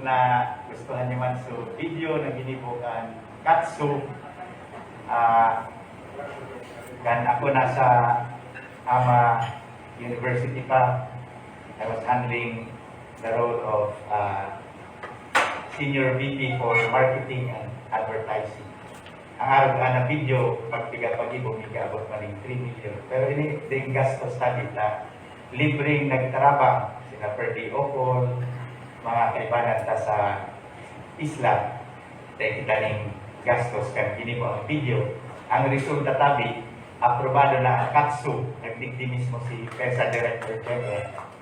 na gustuhan niyo man so video na ginibukan Katsu. Kan ako nasa AMA University pa. I was handling the role of Senior VP for Marketing and Advertising. Ang araw na video, pagpiga-pagibo, ikaabot maling 3 million. Pero ini din gasto study na libreng nagtarabang sila per day okol, mga kaibanan ta sa isla, dahil kita ning gastos kan gini mo ang video. Ang resulta tabi, aprobado na ang Katsu, nagdigdi mismo si PESA Director General.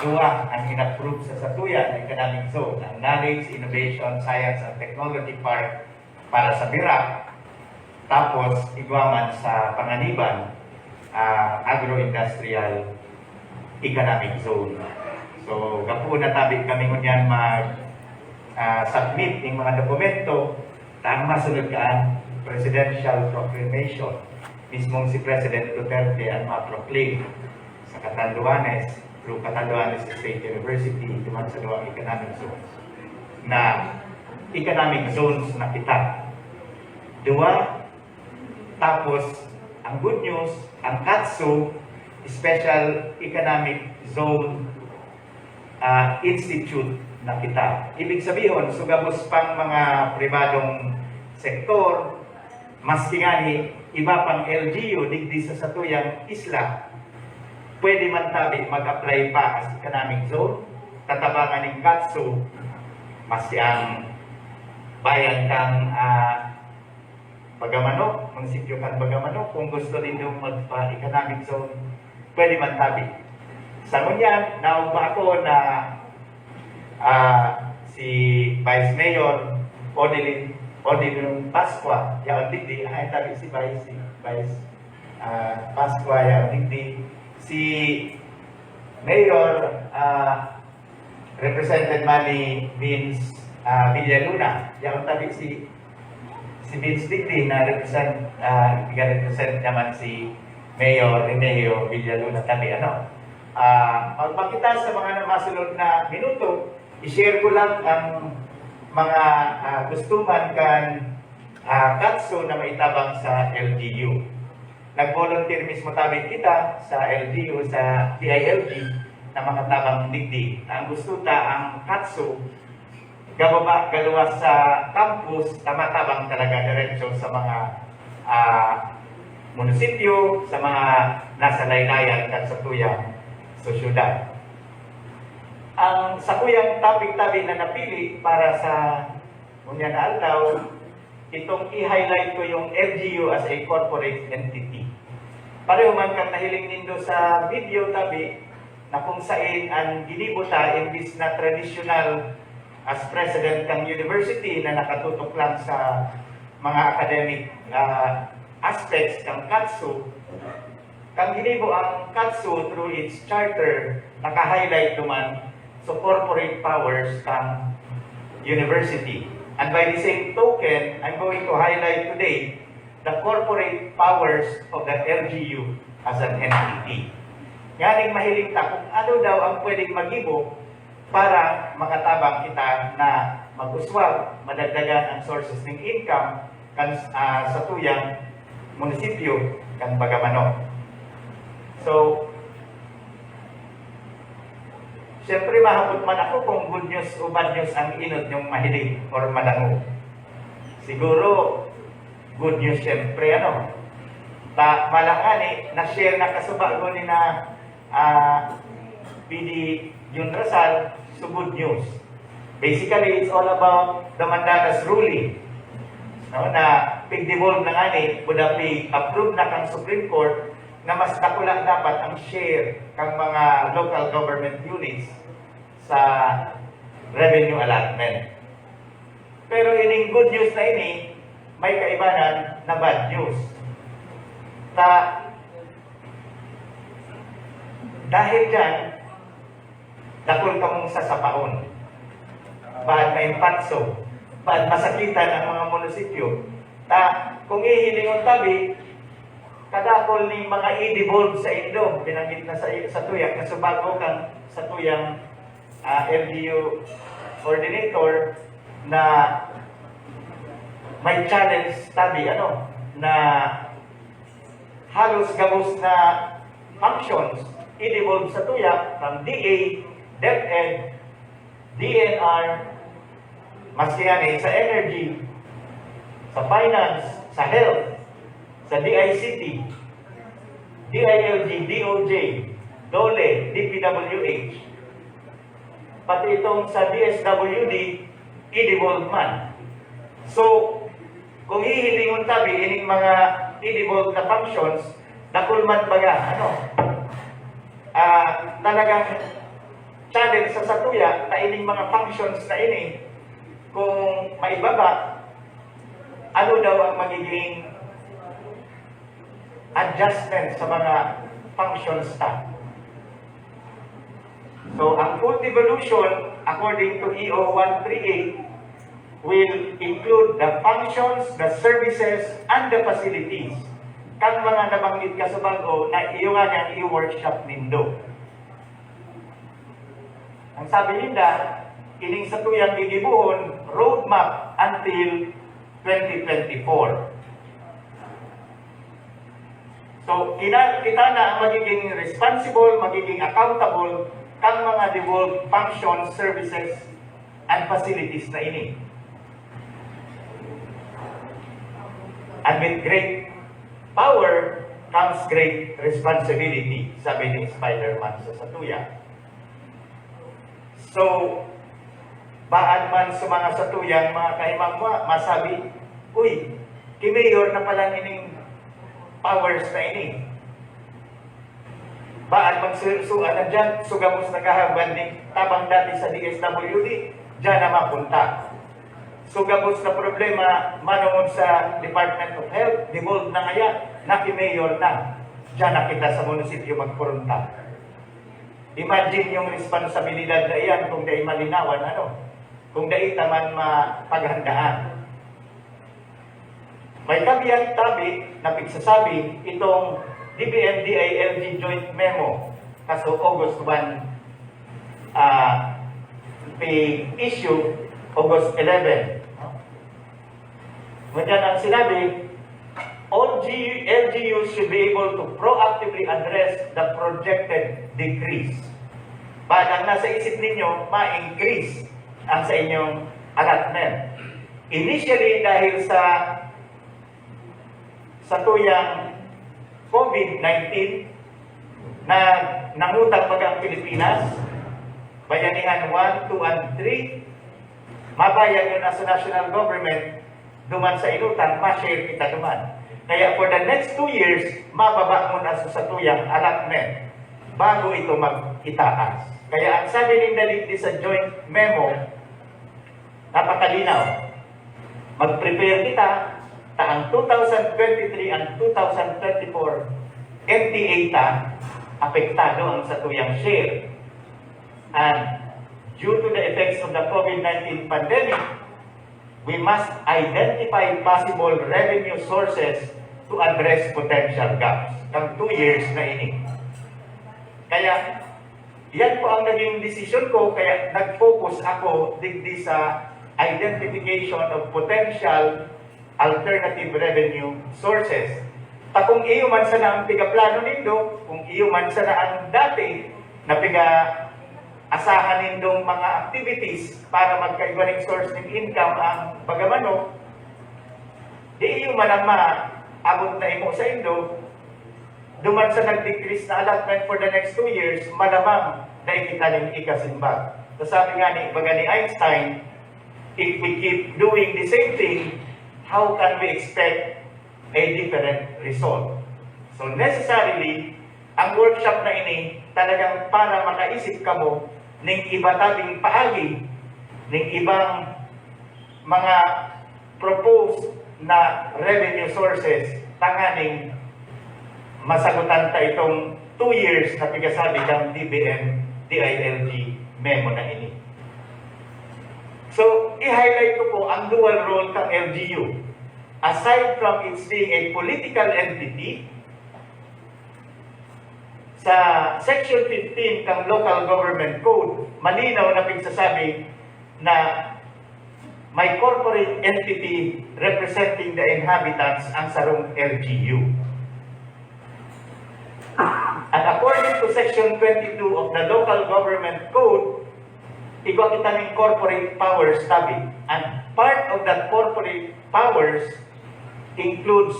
Dua ang in-approve sa Satuyan Economic Zone, ang Knowledge, Innovation, Science and Technology Park para sa Bira. Tapos, igwaman sa Panganiban, Agro-Industrial Economic Zone. So, gapo na tabi kami ngunyan mag-submit ng mga dokumento na ang masunod kaan Presidential Proclamation. Mismong si President Duterte ang ma-proclaim sa Catanduanes, through Catanduanes State University, tuman sa dalawang economic zones. Na economic zones na kita. Dua, tapos ang good news, ang Katsu, Special Economic Zone Institute na kita. Ibig sabihin, sugabos pang mga pribadong sektor, maski nga ni iba pang LGU, digdi sa Satuyang Isla, pwede man tabi mag-apply pa as economic zone, tatabangan ng Katsu, maski ang bayan kang Bagamanok, munisipyo kang Bagamanok, kung gusto ninyo magpa-economic zone, pwede man tabi. Sa ngunyan, naugma ako na si Vice Mayor Odilon Pasqua, yaon digdi, ay tabi si Vice Pasqua, yaon digdi, si Mayor represented man ni Vince Villaluna. Yang tadi si Vince digdi na represent naman si Mayor Remigio Villaluna tabi magpakita sa mga masunod na minuto, i-share ko lang ang mga gustuman kan Katsu na maitabang sa LGU. Nag-volunteer mismo tabi kita sa LGU, sa DILG na mga tabang digdi. Ang gusto ta ang Katsu, gababa, galuwas sa campus, tama-tabang talaga diretso sa mga munisipyo, sa mga nasa laylayan at sa tuyang sosyudad. Ang sakuyang topic tabi na napili para sa unya na aldaw, itong i-highlight ko yung LGU as a corporate entity. Pareho man kang nahiling nindo sa video tabi na kung saan ang ginibuta imbis na traditional as president ng university na nakatutok lang sa mga academic aspects ng Katsu, kang ginibo ang Katsu through its charter, naka-highlight naman sa corporate powers ng university. And by the same token, I'm going to highlight today the corporate powers of the LGU as an entity. Nganing mahiling ta kung ano daw ang pwedeng magibo para makatabang kita na mag-uswag, madagdagan ang sources ng income kan sa tuyang munisipyo kan Bagamanok. So, siyempre mahapot man ako kung good news o bad news ang inod yung mahilig or madango. Siguro, good news siyempre malangani, na-share na kasubago ni na PD Jun Rasal, so good news. Basically, it's all about the Mandalas ruling. Na pig-devolve na nga ni, budapi approve na kang Supreme Court na mas dakula dapat ang share kang mga local government units sa revenue allotment. Pero ining good news na ini, may kaibanan na bad news. Dahil dyan, dakol ka mong sasapaon. Bad may patso, bad masakitan ang mga munisipyo. Kung ihilingon tabi, kadakol ni mga i-devolve sa Indo, binanggit na sa tuyak, na subago kang sa tuyang LGU coordinator na may challenge study, na halos gabos na functions i-devolve sa tuya from DA, DepEd, DNR, maski yan sa energy, sa finance, sa health, sa DICT, DILG, DOJ, DOLE, DPWH, pati itong sa DSWD, i-devolve man. So, kung hihilingon tabi, ining mga i-devolve na functions, nakulman baga, talagang challenge sa satuya na ining mga functions na ini, kung maibaba, ano daw ang magiging adjustment sa mga functions ta. So, ang full devolution, according to EO 138, will include the functions, the services, and the facilities. Kang mga nabanggit ka sa bago na iyo nga niyang i-workshop nindo. Ang sabi nila, ining sa tuyang gigibuhon, roadmap until 2024. So, kita na ang magiging responsible, magiging accountable kang mga devolved functions, services, and facilities na ini. And with great power comes great responsibility, sabi ni Spider-Man sa satuya. So, baan man sa mga satuyang mga kaimangwa, masabi, uy, ki-mayor na pala ining powers na ini. Baan magsusuan na dyan, sugamos naghahabwan ni tabang dati sa DSWD, dyan na mapunta. Sugamos na problema, manungod sa Department of Health, devolved na kaya, naki-mayor na. Dyan na kita sa munisipyo magpurunta. Imagine yung responsibilidad na iyan kung dahil malinawan, kung dahil taman mapaghandaan. May kabiyang tabi na pigsasabi itong DBM-DILG Joint Memo kaso August 1 issue August 11. Ngunyan ang sinabi, all LGUs should be able to proactively address the projected decrease. Parang nasa isip ninyo, ma-increase ang sa inyong allotment. Initially, dahil sa tuyang COVID-19 na nangutang ang Pilipinas, bayanihan 1, 2, and 3, mabayad yun sa national government, duman sa inutang, ma-share kita duman. Kaya for the next 2 years, mababa mo na sa tuyang allotment bago ito mag-itaas. Kaya ang sabi ninda dito sa joint memo, napakalinaw. Mag-prepare kita taang 2023 and 2024 MTA ta, apektado ang sa tuyang share. And due to the effects of the COVID-19 pandemic, we must identify possible revenue sources to address potential gaps. Ng 2 years na ini. Kaya, yan po ang naging decision ko, kaya nag-focus ako digdi sa identification of potential alternative revenue sources. Kung iyo man sa na ang piga-plano nindo, kung iyo man sa na ang dati na asahan nindong mga activities para magkaibaling source ng income ang bagamano, di iyo man ang maabot na imo sa indo, duman sa nag-decrease na allotment for the next 2 years, malamang na ikita ng ikasimbag. So sabi nga ni Einstein, if we keep doing the same thing, how can we expect a different result? So necessarily, ang workshop na ini talagang para makaisip ka mo ng iba tabing paagi, ng ibang mga proposed na revenue sources, tanganing masagutan ta itong 2 years na pigasabi ng DBM, DILG memo na ini. So, i-highlight ko po ang dual role ng LGU. Aside from its being a political entity, sa Section 15 ng Local Government Code, malinaw na pagsasabi na may corporate entity representing the inhabitants ang sarong LGU. And according to Section 22 of the Local Government Code, igwa kita ng corporate powers tabi. And part of that corporate powers includes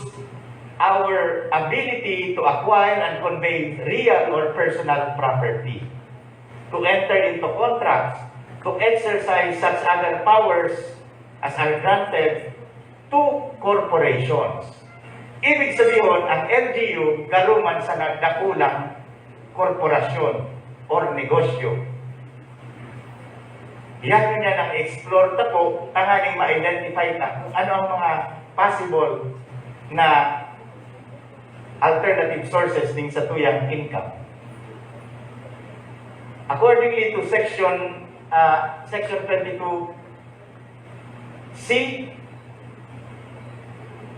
our ability to acquire and convey real or personal property, to enter into contracts, to exercise such other powers as are granted to corporations. Ibig sabihin, ang LGU garuman sa nagdakulang korporasyon or negosyo. Yan niya nang explore ta po, tanganing ma-identify ta kung ano ang mga possible na alternative sources ng satuyang income. Accordingly to Section 22C,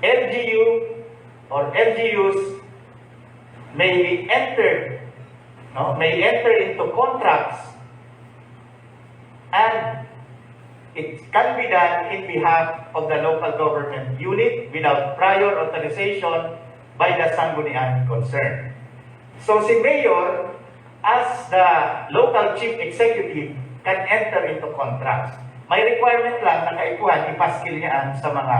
LGU or LGUs may enter into contracts, and it can be done in behalf of the local government unit without prior authorization by the sanggunian concerned. So si Mayor, as the local chief executive, can enter into contracts. May requirement lang na kaikuhan, ipaskil niya sa mga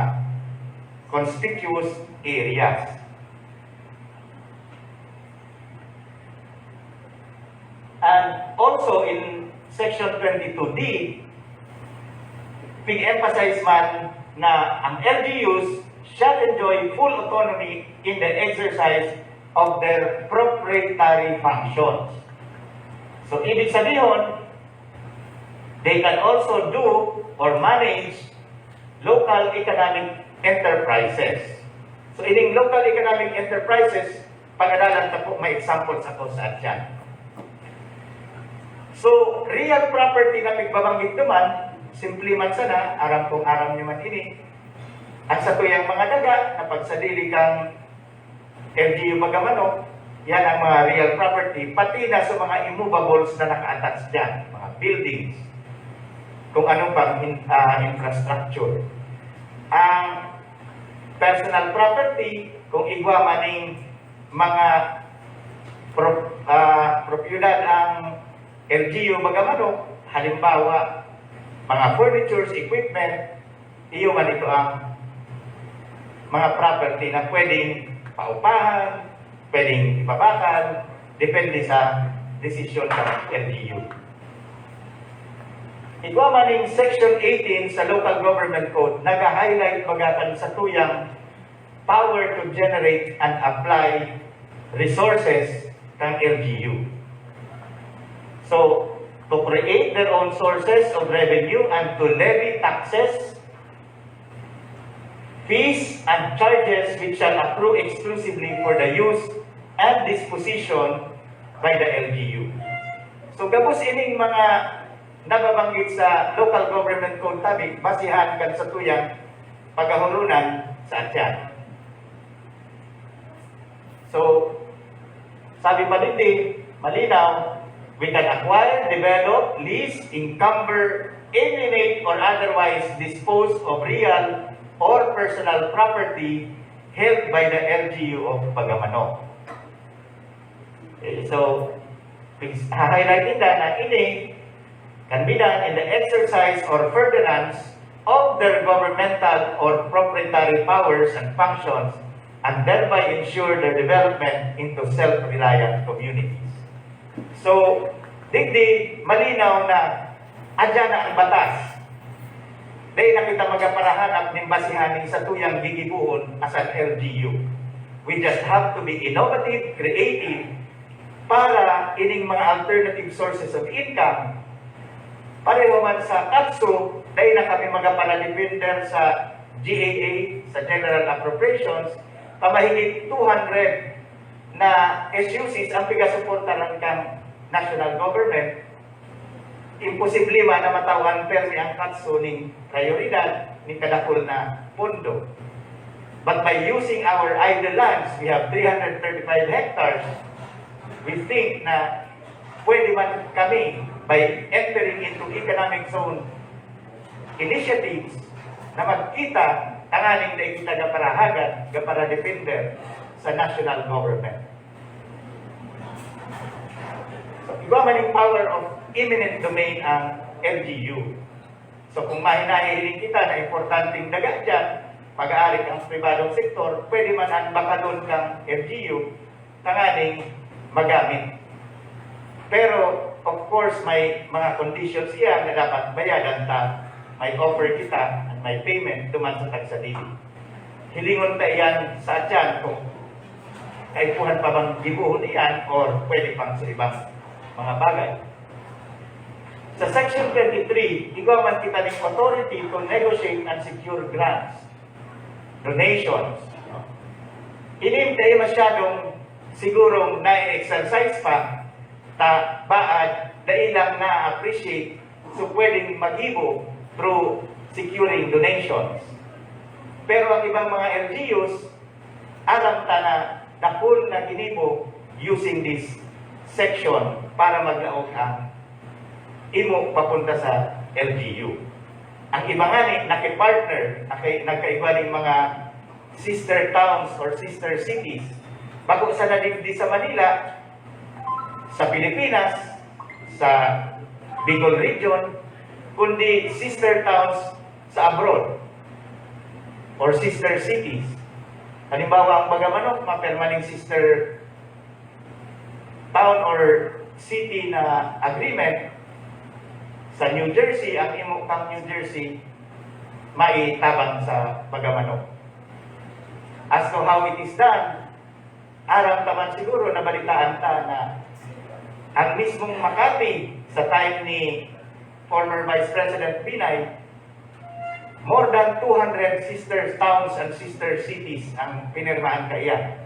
conspicuous areas. And also in Section 22D, pig-emphasize man na ang LGUs shall enjoy full autonomy in the exercise of their proprietary functions. So, ibig sabihin, they can also do or manage local economic enterprises. So, ining local economic enterprises, pag-aralan ta po, may examples ako sa atyan. So, real property na pigbabanggit naman, simple man sana, aram kong aram nyo man ini, at sa tuyang mga daga, na pagsadili kang LGU Magamano, yan ang mga real property, pati na sa mga immovables na naka-attach dyan, mga buildings, kung anong pang infrastructure. Ang personal property, kung igwa maning mga propiedad ang LGU Magamano, halimbawa, mga furnitures, equipment, iyo man ito ang mga property na pwedeng paupahan, pwedeng ibabakal, depende sa desisyon ng LGU. Igwa maning Section 18 sa Local Government Code, nag-highlight bagatan sa tuyang power to generate and apply resources ng LGU. So, to create their own sources of revenue and to levy taxes, fees, and charges which shall accrue exclusively for the use and disposition by the LGU. So, gabos ining mga nababanggit sa Local Government Code tabi, basihan kan sa tuyang pagkahulunan sa atyan. So, sabi pa din, malinaw, we can acquire, develop, lease, encumber, alienate, or otherwise dispose of real or personal property held by the LGU of Magamano. Okay, so, highlighting that na ini can be done in the exercise or furtherance of their governmental or proprietary powers and functions, and thereby ensure their development into self-reliant communities. So, digdi, malinaw na adyan na ang batas. Dahil na kita magaparahanap ng basihanin sa tuyang gigibuon as an LGU. We just have to be innovative, creative, para ining mga alternative sources of income. Pareho man sa KATSU, dahil na kami magapanalipinter sa GAA, sa General Appropriations, pamahigit 200 na SUCs ang pigasuportaran kang national government. Imposible man na matawan permi ang KATSU ning prioridad ni kadakol na pondo. But by using our idle lands, we have 335 hectares. we think na pwede man kami by entering into economic zone initiatives na magkita tanganing na kita gaparahagan, gapara defender sa national government. So, iba man yung power of eminent domain ang LGU. So, kung mahinahiling kita na importanteng daga dyan, pag-aarik ang pribadong sektor, pwede man ang bakalon kang LGU, tanganing magamit. Pero, of course, may mga conditions iya na dapat bayadan ta, may offer kita, at may payment duman sa tagsadili. Hilingon ta iyan sa atyan kung kaipuhan pa bang gibuhon iyan or pwede pang sa ibang mga bagay. Sa Section 23, igawan kita ng authority to negotiate and secure grants, donations. Inim tayo masyadong sigurong na-exercise pa, ta baad dahil lang na-appreciate so pwedeng mag-ibo through securing donations. Pero ang ibang mga LGUs, alam ta na dakul na ginibo using this section para maglaog ang imo papunta sa LGU. Ang iba nga ni nakipartner, nagkaiba ng mga sister towns or sister cities. Bago sa nadibdi sa Manila, sa Pilipinas, sa Bicol region, kundi sister towns sa abroad or sister cities. Halimbawa, ang Bagamanok, mapermaning sister town or city na agreement sa New Jersey, ang imo kang New Jersey maitabang sa Bagamanok. As to how it is done, aram taman siguro na balitaan ta na ang mismong Makati sa time ni former Vice President Binay, more than 200 sister towns and sister cities ang pinirmahan kaya.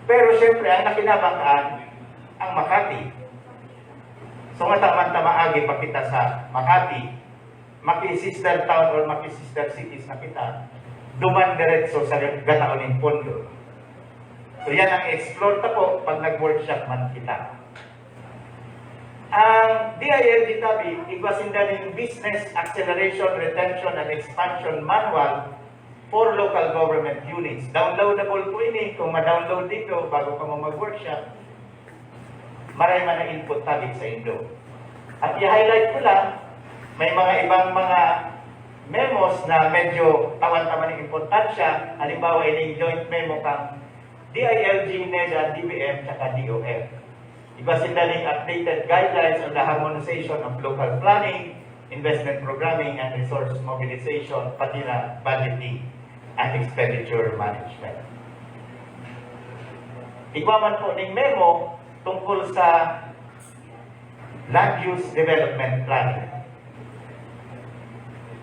Pero siyempre, ang nakinabangaan, ang Makati. So nga taman-tamaagi pa kita sa Makati, maki-sister town or maki-sister cities na kita, duman diretso sa gataoning pondo. So yan ang explore ta po pag nag-workshop man kita. Ang DILG tabi, igwasinda ng Business Acceleration, Retention, and Expansion Manual for Local Government Units. Downloadable po ini. Kung ma-download dito bago ka mo mag-workshop, maray man na input tabi sa Indo. At i-highlight ko lang, may mga ibang mga memos na medyo tawan-tawan ng importansya. Halimbawa, ini joint memo kang DILG, NEDA, DBM, at DOF. Ibasin na rin updated guidelines on the harmonization of local planning, investment programming, and resource mobilization, pati na budgeting and expenditure management. Igwaman po ng memo tungkol sa land use development planning.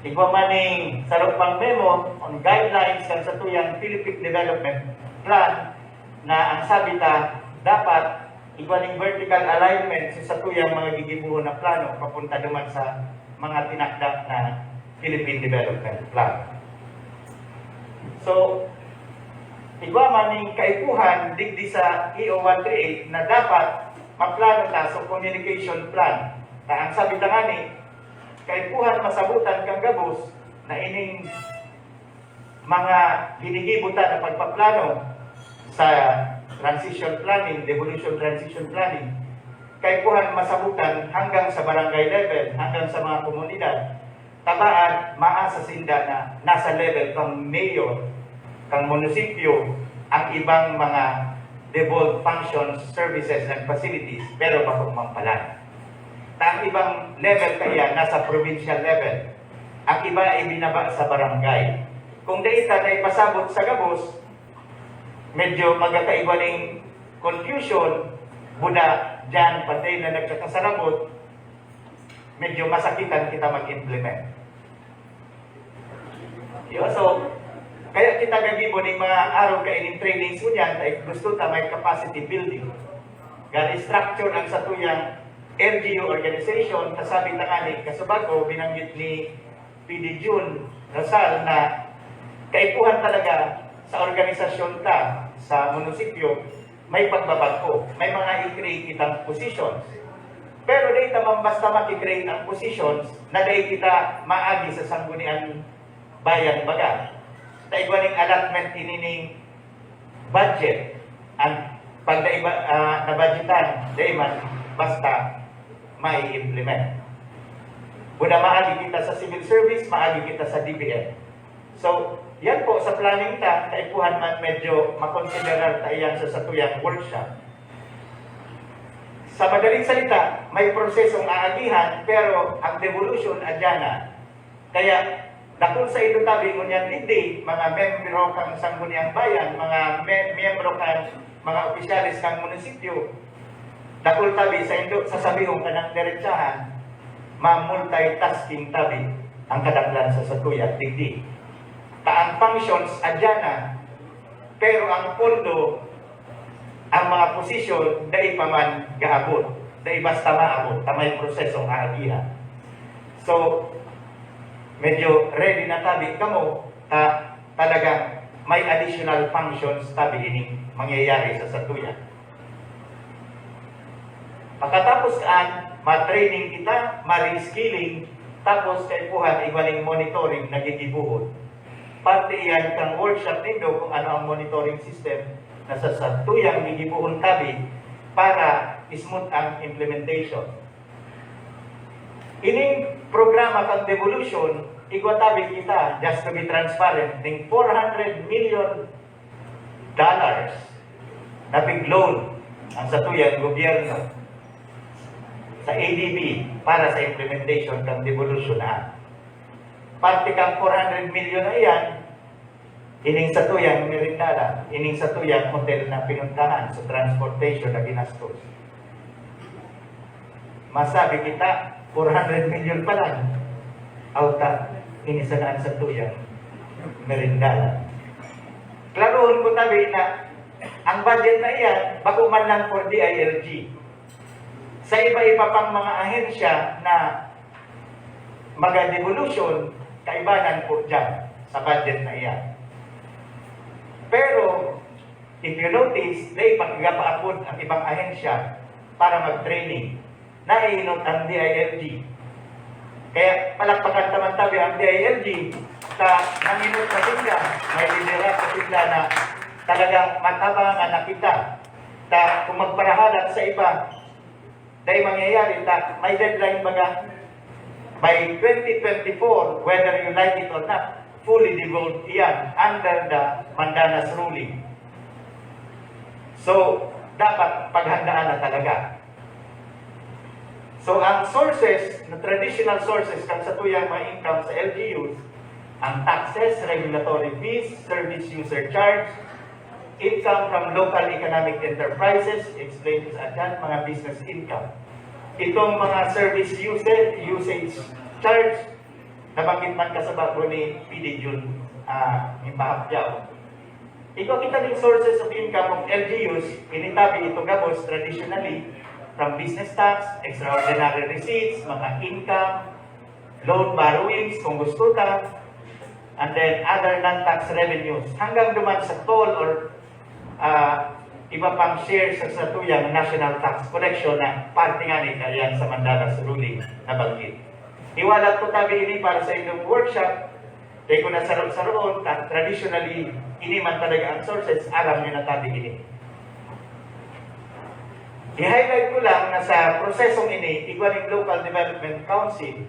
Igwaman ng sarupang memo on guidelines kan sa tuyang Philippine Development Plan na ang sabita dapat igualing vertical alignment sa tuyang mga gigibuhon na plano papunta naman sa mga tinakdak na Philippine Development Plan. So, igwa man yung kaipuhan digdi sa EO 138 na dapat maplano ta sa communication plan. Na ang sabi na nga ni, kaipuhan masabutan kang gabos na ining mga hinigibutan na pagpaplano sa transition planning, devolution transition planning, kaipuhan masabutan hanggang sa barangay level, hanggang sa mga komunidad, tabaan maasa sinda na nasa level kang mayor, kang munisipyo, ang ibang mga devolved functions, services, and facilities, pero mapampalan. Ang ibang level kaya nasa provincial level, ang iba ay binaba sa barangay. Kung data na ipasabot sa gabos, medyo magkakaiba ng confusion, buda dyan patay na nagkakasarabot, medyo masakitan kita mag-implement. So, kaya kita gagibo ng mga araw kaining trainings mo dyan, ay gusto ta may capacity building. Gani structure ang satuyang LGU organization, kasabi na nga ni Kasubago, binanggit ni PD June Rasal na kaipuhan talaga sa organisasyon ta sa munisipyo may pagbabago, may mga i-create kitang positions. Pero di tamang basta makikreate ang positions na di kita maagi sa sanggunian bayan baga. Taigwaning allotment inining budget ang pag na-budgetan, di man basta may implement. Buna maagi kita sa civil service, maagi kita sa DBM. So, yan po sa planning ta, kaipuhan man medyo makonsiderar tayo sa satuyang workshop. Sa madaling salita, may prosesong aagihan, pero ang devolution adyan na. Kaya, dakol sa ito tabi ngunyan hindi, mga membro kang sangguniang bayan, mga membro kang mga opisyalis kang munisipyo, dakol tabi sa ito, sasabihong ka ng diretsahan, ma-multitasking tabi ang kadaklan sa satuya, digdi. Ang functions adyan na, pero ang pondo, ang mga posisyon, dahil pa man gaabot, dahil basta maabot, tamay prosesong aagihan. So, medyo ready na tabi kamo, talagang may additional functions tabi ini mangyayari sa satuya. Pagkatapos kaan, ma-training kita, ma-reskilling, tapos kaipuhan, iwaling monitoring na gigibuhod. Parte iyan kang workshop nindo kung ano ang monitoring system na sa satuyang gigibuhon tabi para smooth ang implementation. Ining programa kang devolution, igwatabi kita, just to be transparent, ng $400 million na big loan ang satuyang gobyerno sa ADB para sa implementation kang devolution na. Parte kang 400 million na iyan, ining satuyang merindala, ining satuyang hotel na pinuntahan sa transportation na ginastos. Masabi kita, 400 million pa lang, auta, inisanaan satuyang merindala. Klaroon ko tabi na, ang budget na iyan, bago man lang for DILG. Sa iba-iba pang mga ahensya na mag-devolution, kaibanan po dyan sa budget na iyan. Pero, if you notice, na ipagpapaapod ang ibang ahensya para mag-training. Naiinot ang DILG. Kaya palakpakan naman tabi ang DILG sa naminot na sila, may lidera sa sila na talagang matabangan na kita. Kung magparahalat sa iba, dahil mangyayari, may deadline baga by 2024, whether you like it or not, fully devolved iyan under the Mandanas ruling. So, dapat paghandaan na talaga. So, ang sources, na traditional sources kang satuyang mga income sa LGUs, ang taxes, regulatory fees, service user charge, income from local economic enterprises, explained sa atin, mga business income. Itong mga service usage charge, nabanggit man kasabag ni PD Jun Impahapyaw. Ikaw kita ng sources of income of LGUs, initabi ito gabos traditionally from business tax, extraordinary receipts, mga income, loan borrowings kung gusto ta, and then other non-tax revenues. Hanggang duman sa toll or iba pang shares sa satuyang national tax collection na parte nga ni kaya sa Mandanas ruling na banggit. Iwalat ko tabi ini para sa inyong workshop, kaya ko nasaroon, traditionally, ini man talaga ang sources, alam nyo na tabi ini. I-highlight ko lang na sa prosesong ini, Iguaning Local Development Council,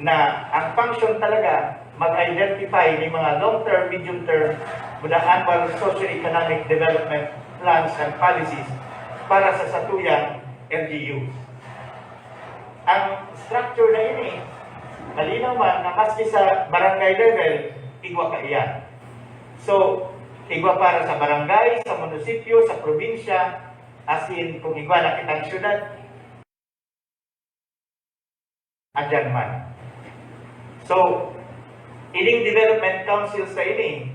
na ang function talaga mag-identify ng mga long-term, medium-term, with the annual socio-economic development plans and policies para sa satuyang LGUs. Ang structure na ini, malinaw man na maski sa barangay level, igwa ka iyan. So, igwa para sa barangay, sa munisipyo, sa probinsya, as in, kung igwa na kitang syudad, andyan man. So, ining development councils sa ini,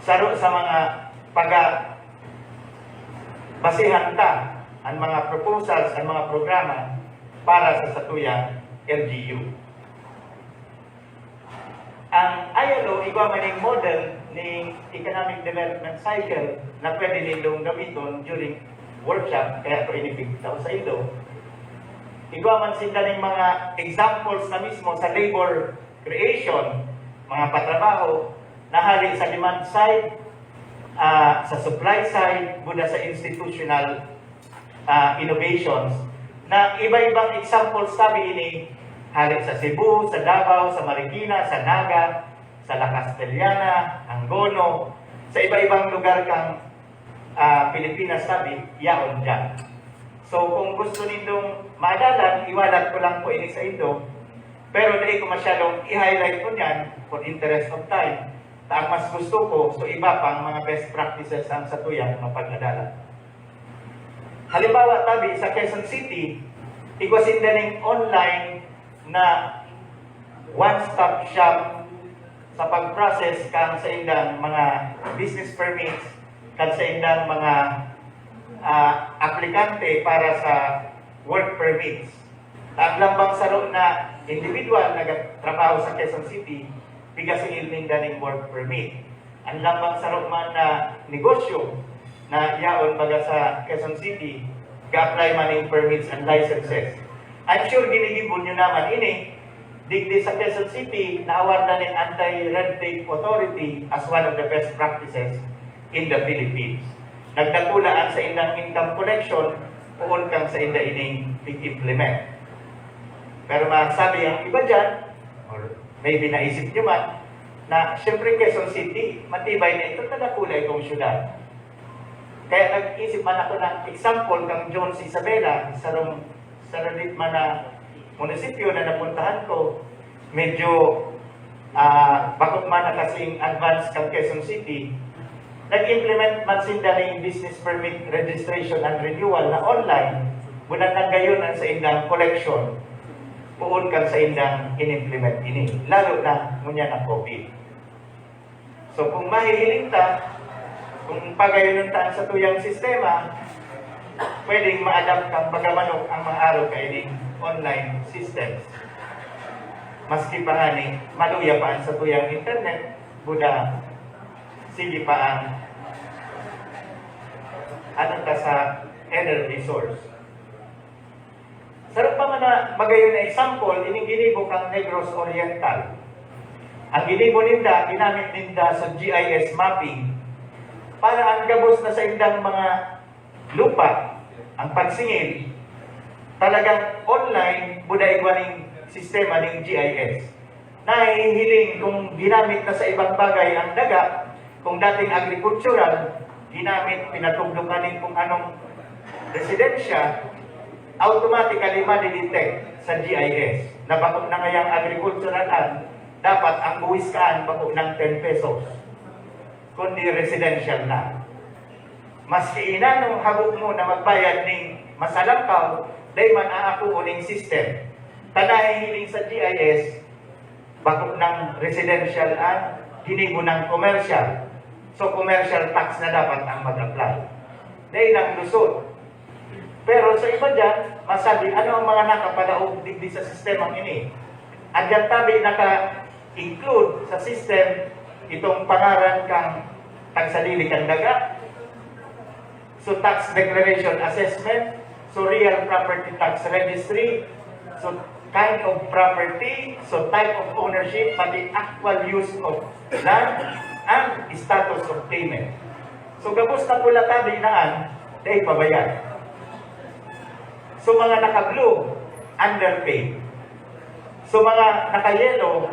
saro sa mga basihan ta ang mga proposals, ang mga programa para sa satuyang LGU. Ang ILO, igwa maning model ni economic development cycle na pwede nilong gamiton during workshop, kaya ito inipigtaw sa ilo. Igwa man sila ng mga examples na mismo sa labor creation, mga patrabaho, na hali sa demand side, sa supply side, mula sa institutional innovations, na iba-ibang examples sabi ini, hali sa Cebu, sa Davao, sa Marikina, sa Naga, sa La Castellana, Angono, sa iba-ibang lugar kang Pilipinas sabi, yaon dyan. So kung gusto nindong maadalan, iwalat ko lang po ini sa ito, pero hindi ko masyadong i-highlight po niyan for interest of time. Ang mas gusto ko, so iba pang mga best practices ang satuyang mapag-adalan. Halimbawa tabi sa Quezon City, igwasin din online na one-stop shop sa pag-process kan sa indang mga business permits, kan sa indang mga aplikante para sa work permits. Ang lambang saro na individual na trabaho sa Quezon City, bigasing daning work permit. Ang lambang saro man na negosyo na yaon baga sa Quezon City, ga-apply man ng permits and licenses. I'm sure ginigibon nyo naman ini, digdi sa Quezon City, na-awardan ng Anti-Red Tape Authority as one of the best practices in the Philippines. Nagdakulaan sa indang income collection, puon kang sa inda ining implement. Pero masabi ang iba dyan, or maybe naisip nyo man, na siyempre Quezon City, matibay na ito, nagdakulay itong syudad. Kaya nag-isip man ako ng example kang Jones Isabela, sa radit man na munisipyo na napuntahan ko, medyo bakit man na kasing advanced kang Quezon City, nag-implement man sinda ng business permit registration and renewal na online, muna na gayon sa indang collection, puon kang sa indang in-implement ini, lalo na ngunya ng COVID. So kung mahihiling ta, kung pagayon ta sa tuyang sistema, pwedeng ma-adapt kang pagamanok ang mga araw kaining online systems. Maski pa nga ni maluya pa sa tuyang internet, buda sige pa ang anong ka sa energy source. Sarap pa man na magayon na example, ining ginibo kang Negros Oriental. Ang ginibo ninda, ginamit ninda sa GIS mapping para ang gabos na sa indang mga lupa, ang pagsingil, talagang online, buday ng sistema ng GIS. Nahihiling kung ginamit na sa ibang bagay ang daga, kung dating agricultural, ginamit, pinatugdukanin kung anong residensya, automatically ma-detect sa GIS na bakit na ngayang agriculturalan, dapat ang buwis kaan bakit ng 10 pesos, kundi residential na. Maski inanong habog mo na magbayad ng masalangkaw, day man aakuo ng system. Tanahihiling sa GIS, bakit ng residential at hinibo ng commercial. So commercial tax na dapat ang mag-apply. Day nang lusot. Pero sa iba dyan, masabi, ano ang mga nakapalaog digdi sa sistemang ini? At yan tabi naka-include sa system itong pangaran kang tagsalili kang daga. So tax declaration assessment, so real property tax registry, so kind of property, so type of ownership, pati actual use of land, and status of payment. So gabos na pula tabi naan, dahil pabayad. So mga naka-blue, underpaid. So mga naka-yellow,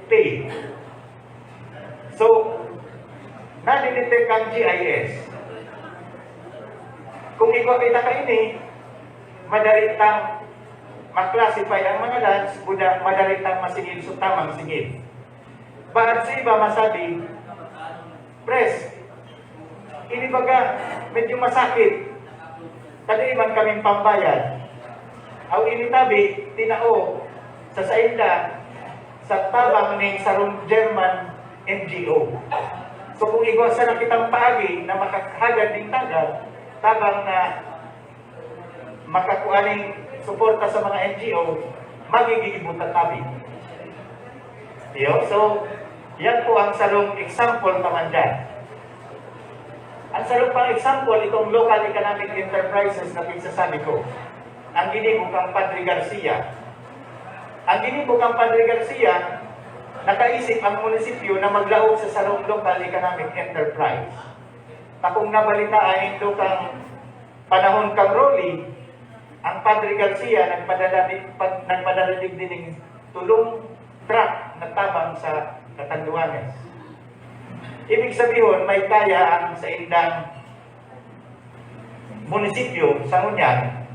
paid. So, nadidetect ang GIS. Kung ikaw kita ka ini, madaritang maklasify ang mga lands, madaritang masingil, so tamang singil. Bakit sa iba masabi, Pres, ini baga medyo masakit. Tadi man kaming pambayad. Aw ini tabi, tinao, sa sainda, sa tabang ng sarong German NGO. So kung igwasa na kitang paagi na makakahagad ng tagal, tabang na makakuaning suporta sa mga NGO, magiging tabi. So, Yan po ang sarong example naman dyan. Ang sarong pang example, itong local economic enterprises na pinsasabi ko. Ang ginibog ang Padre Garcia. Ang ginibog ang Padre Garcia, nakaisip ang munisipyo na maglaog sa sarong local economic enterprise. Takong nabalitaan ito kang panahon kang Rolly, ang Padre Garcia nagpadala din tulong truck na tabang sa Catanduanes. Ibig sabihin, may kaya ang sa indang munisipyo sa Ngunyan,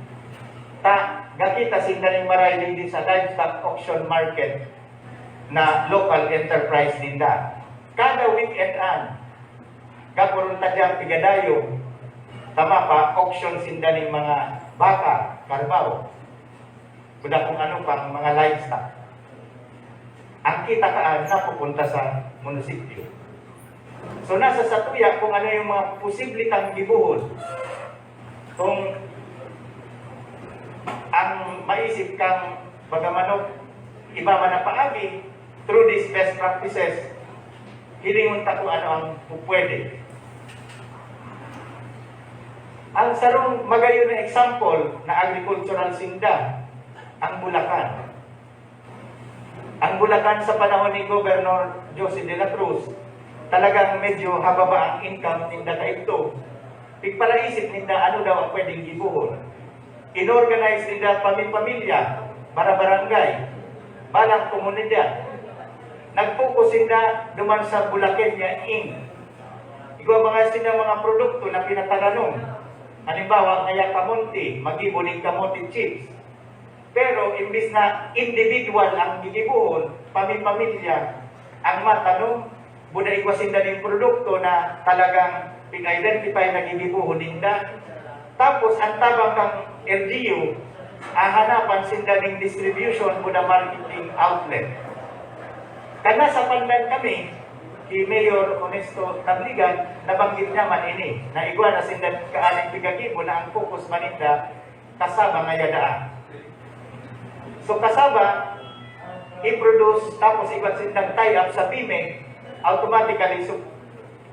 gakita sindaling maray din sa livestock auction market na local enterprise din da. Kada weekend gagawin tadyang tigadayo, tama pa, auction sindaling mga baka, karbaw, kuda kung ano pang mga livestock. Ang kita kaan na pupunta sa munisipyo. So nasa satuya kung ano yung mga posible kang gibuhon. Kung ang maisip kang bagamanok iba man na paagi, through these best practices, hilingon ta kung ano ang pupwede. Ang sarong magayon na example na agricultural sinda, ang Bulacan. Ang Bulacan sa panahon ni Governor Jose de la Cruz, talagang medyo hababa ang income ninda ka ito. Pigpalaisip ninda ano daw ang pwedeng gibuhon. Inorganize ninda pamilya, para barangay, balang komunidad. Nag-focus ninda duman sa Bulacan niya Igwa mga produkto na pinataranong. Halimbawa, ngaya kamunti, magibuling kamunti chips. Pero imbis na individual ang gigibuhon, pamilya, ang matanong, buda igwasin na yung produkto na talagang pin-identify na gigibuhon ninda. Tapos, ang tabang kang LGU, ang hanapan sinda ng distribution buda marketing outlet. Kana sa pandan kami, si Mayor Honesto Tabligan, nabanggit naman ini, na igwa na sinda kaaning pigagibo na ang focus maninda kasaba nga yadaan. So kasaba, i-produce, tapos iba sindang tie-up sa PIME, automatically so,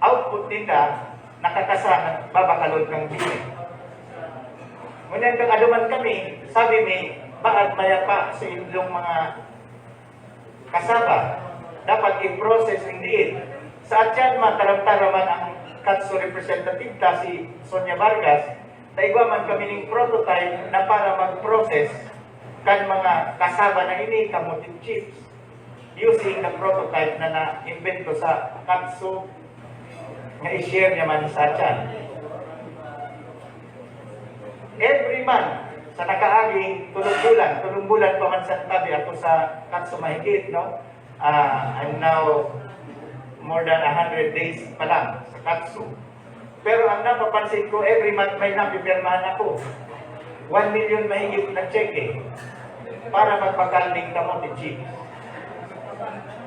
output ninda nakakasa, babakalod ng PIME. Ngunit kung aduman kami, sabi ni, baad mayapa sa inyong mga kasaba, dapat i-process indeed. Sa atyan mataram-taraman ang Katso representative ta si Sonia Vargas, naigwa man kami ng prototype na para mag-process kan mga kasaba na ini, kamutin chips, using the prototype na na-invento sa Katso na i-share naman sa atyan. Every month, sa nakaaging tulong bulan pa man sa tabi ako sa Katso mahigit, no? I'm now more than 100 days pa lang sa Katso. Pero ang napapansin ko, every month may napipirmahan ako. 1 million mahigit na cheque para magpakalding kamote chips.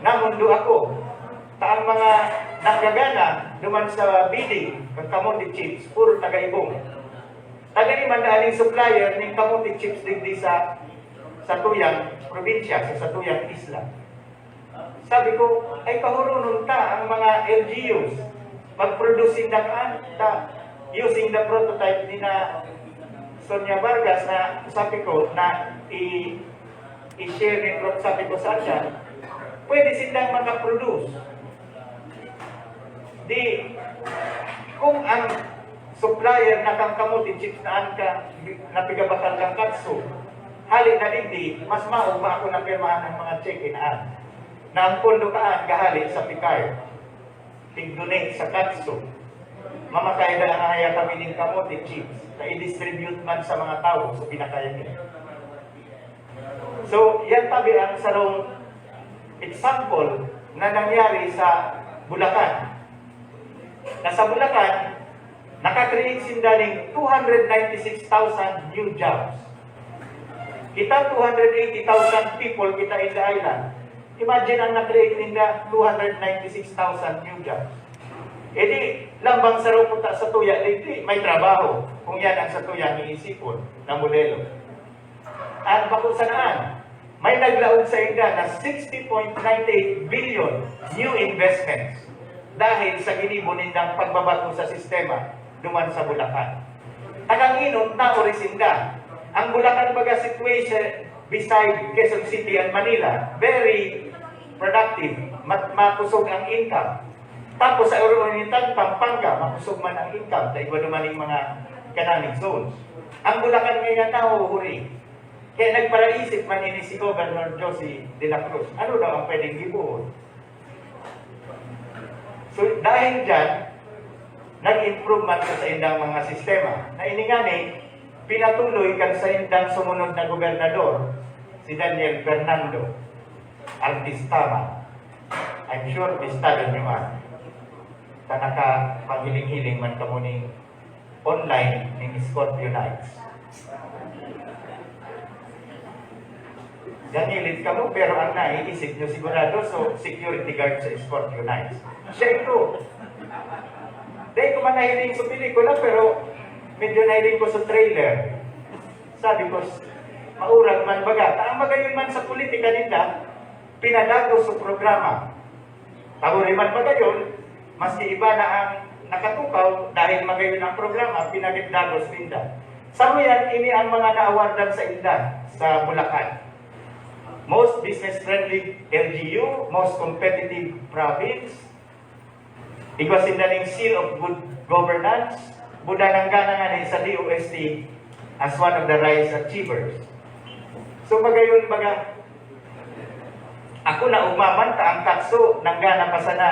Namundo ako. Ang mga nanggagana duman sa bidding ng kamote chips, puro taga-ibong. Taga-imandaling supplier ng kamote chips digdi sa Tuyang probinsya, sa Tuyang Isla. Sabi ko, ay kahurunong ta ang mga LGUs mag-produce na using the prototype ni na Sonia Vargas na sabi ko na i-share ni Prof. Sabi ko sa atin, pwede silang mag-produce. Kung ang supplier na kang kamutin chips na napigabakal kang Katso, hali na hindi, mas maog ba ako na pirmahan ng mga check-in-an na ang pondo kaan gahali sa Picard, tig-donate sa Katso, mamakay na ang haya kami ng kamote chips na i-distribute man sa mga tao sa pinakaya nila. So, yan tabi ang sarong example na nangyari sa Bulacan. Na sa Bulacan, nakakreate sindaling 296,000 new jobs. Kita 280,000 people kita in the island. Imagine ang na-create nila 296,000 new jobs. E di, lambang sa rupunta sa tuya, di may trabaho. Kung yan ang sa tuya niisipon na modelo. At bakit sanaan? May naglaod sa inda na 60.98 billion new investments dahil sa ginibo nindang pagbabago sa sistema duman sa Bulacan. Taganginot na orisinda. Ang Bulacan baga situation beside Quezon City and Manila, very productive, makusog ang income. Tapos sa Urunitan, Pampanga, makusog man ang income dahil iba naman yung mga canonic zones. Ang Bulacan ngayon nahuhuri. Kaya nagparaisip man ini si Governor Josie de la Cruz, ano daw ang pwedeng gibuhon? So dahil dyan, nag-improve man sa indang mga sistema. Na iningani, pinatuloy kan sa indang sumunod na gobernador, si Daniel Fernando Artistama. I'm sure bistado nyo man. Tanaka panghiling-hiling man kamo ning online ng Scorpio Nights. Danilit ka mo, pero ang naiisip nyo sigurado, so security guard sa Scorpio Nights. Siya ito. Dahil ko man nahiling sa pelikula, pero medyo nahiling ko sa trailer. Sabi ko, maurag man baga. Ang magayon man sa politika nila, pinadago sa programa. Tawari man magayon, maski iba na ang nakatukaw dahil magayon ang programa, pinagdago sa Inda. Sa yan, ini ang mga na-awardan sa Inda, sa Bulacan. Most business-friendly LGU, most competitive province, Igwasindaling Seal of Good Governance, budananggana nga sa DOST as one of the RISE achievers. So magayon baga, ako na umamanta ang kakso nanggana pa sana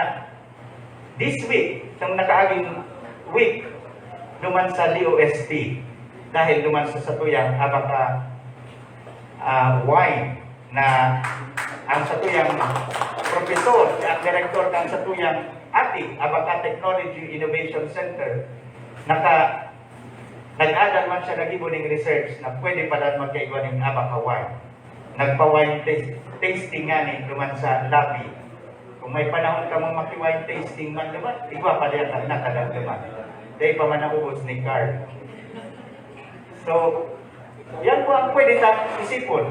this week, itong nakaaging week, duman sa DOST dahil duman sa satuyang abaka wine na ang satuyang profesor, ang direktor ng satuyang ATI, Abaka Technology Innovation Center, nag-adal man siya nagibo ng research na pwede pala magkaigwa ng Abaka wine. Nagpa-wine tasting nga ni duman sa lobby. Kung may panahon ka mong maki-wine tasting man naman, igwa pala yan ang nakadagdaman. Dahil pa man naubos ni Carl. So, yan po ang pwede tayong isipon.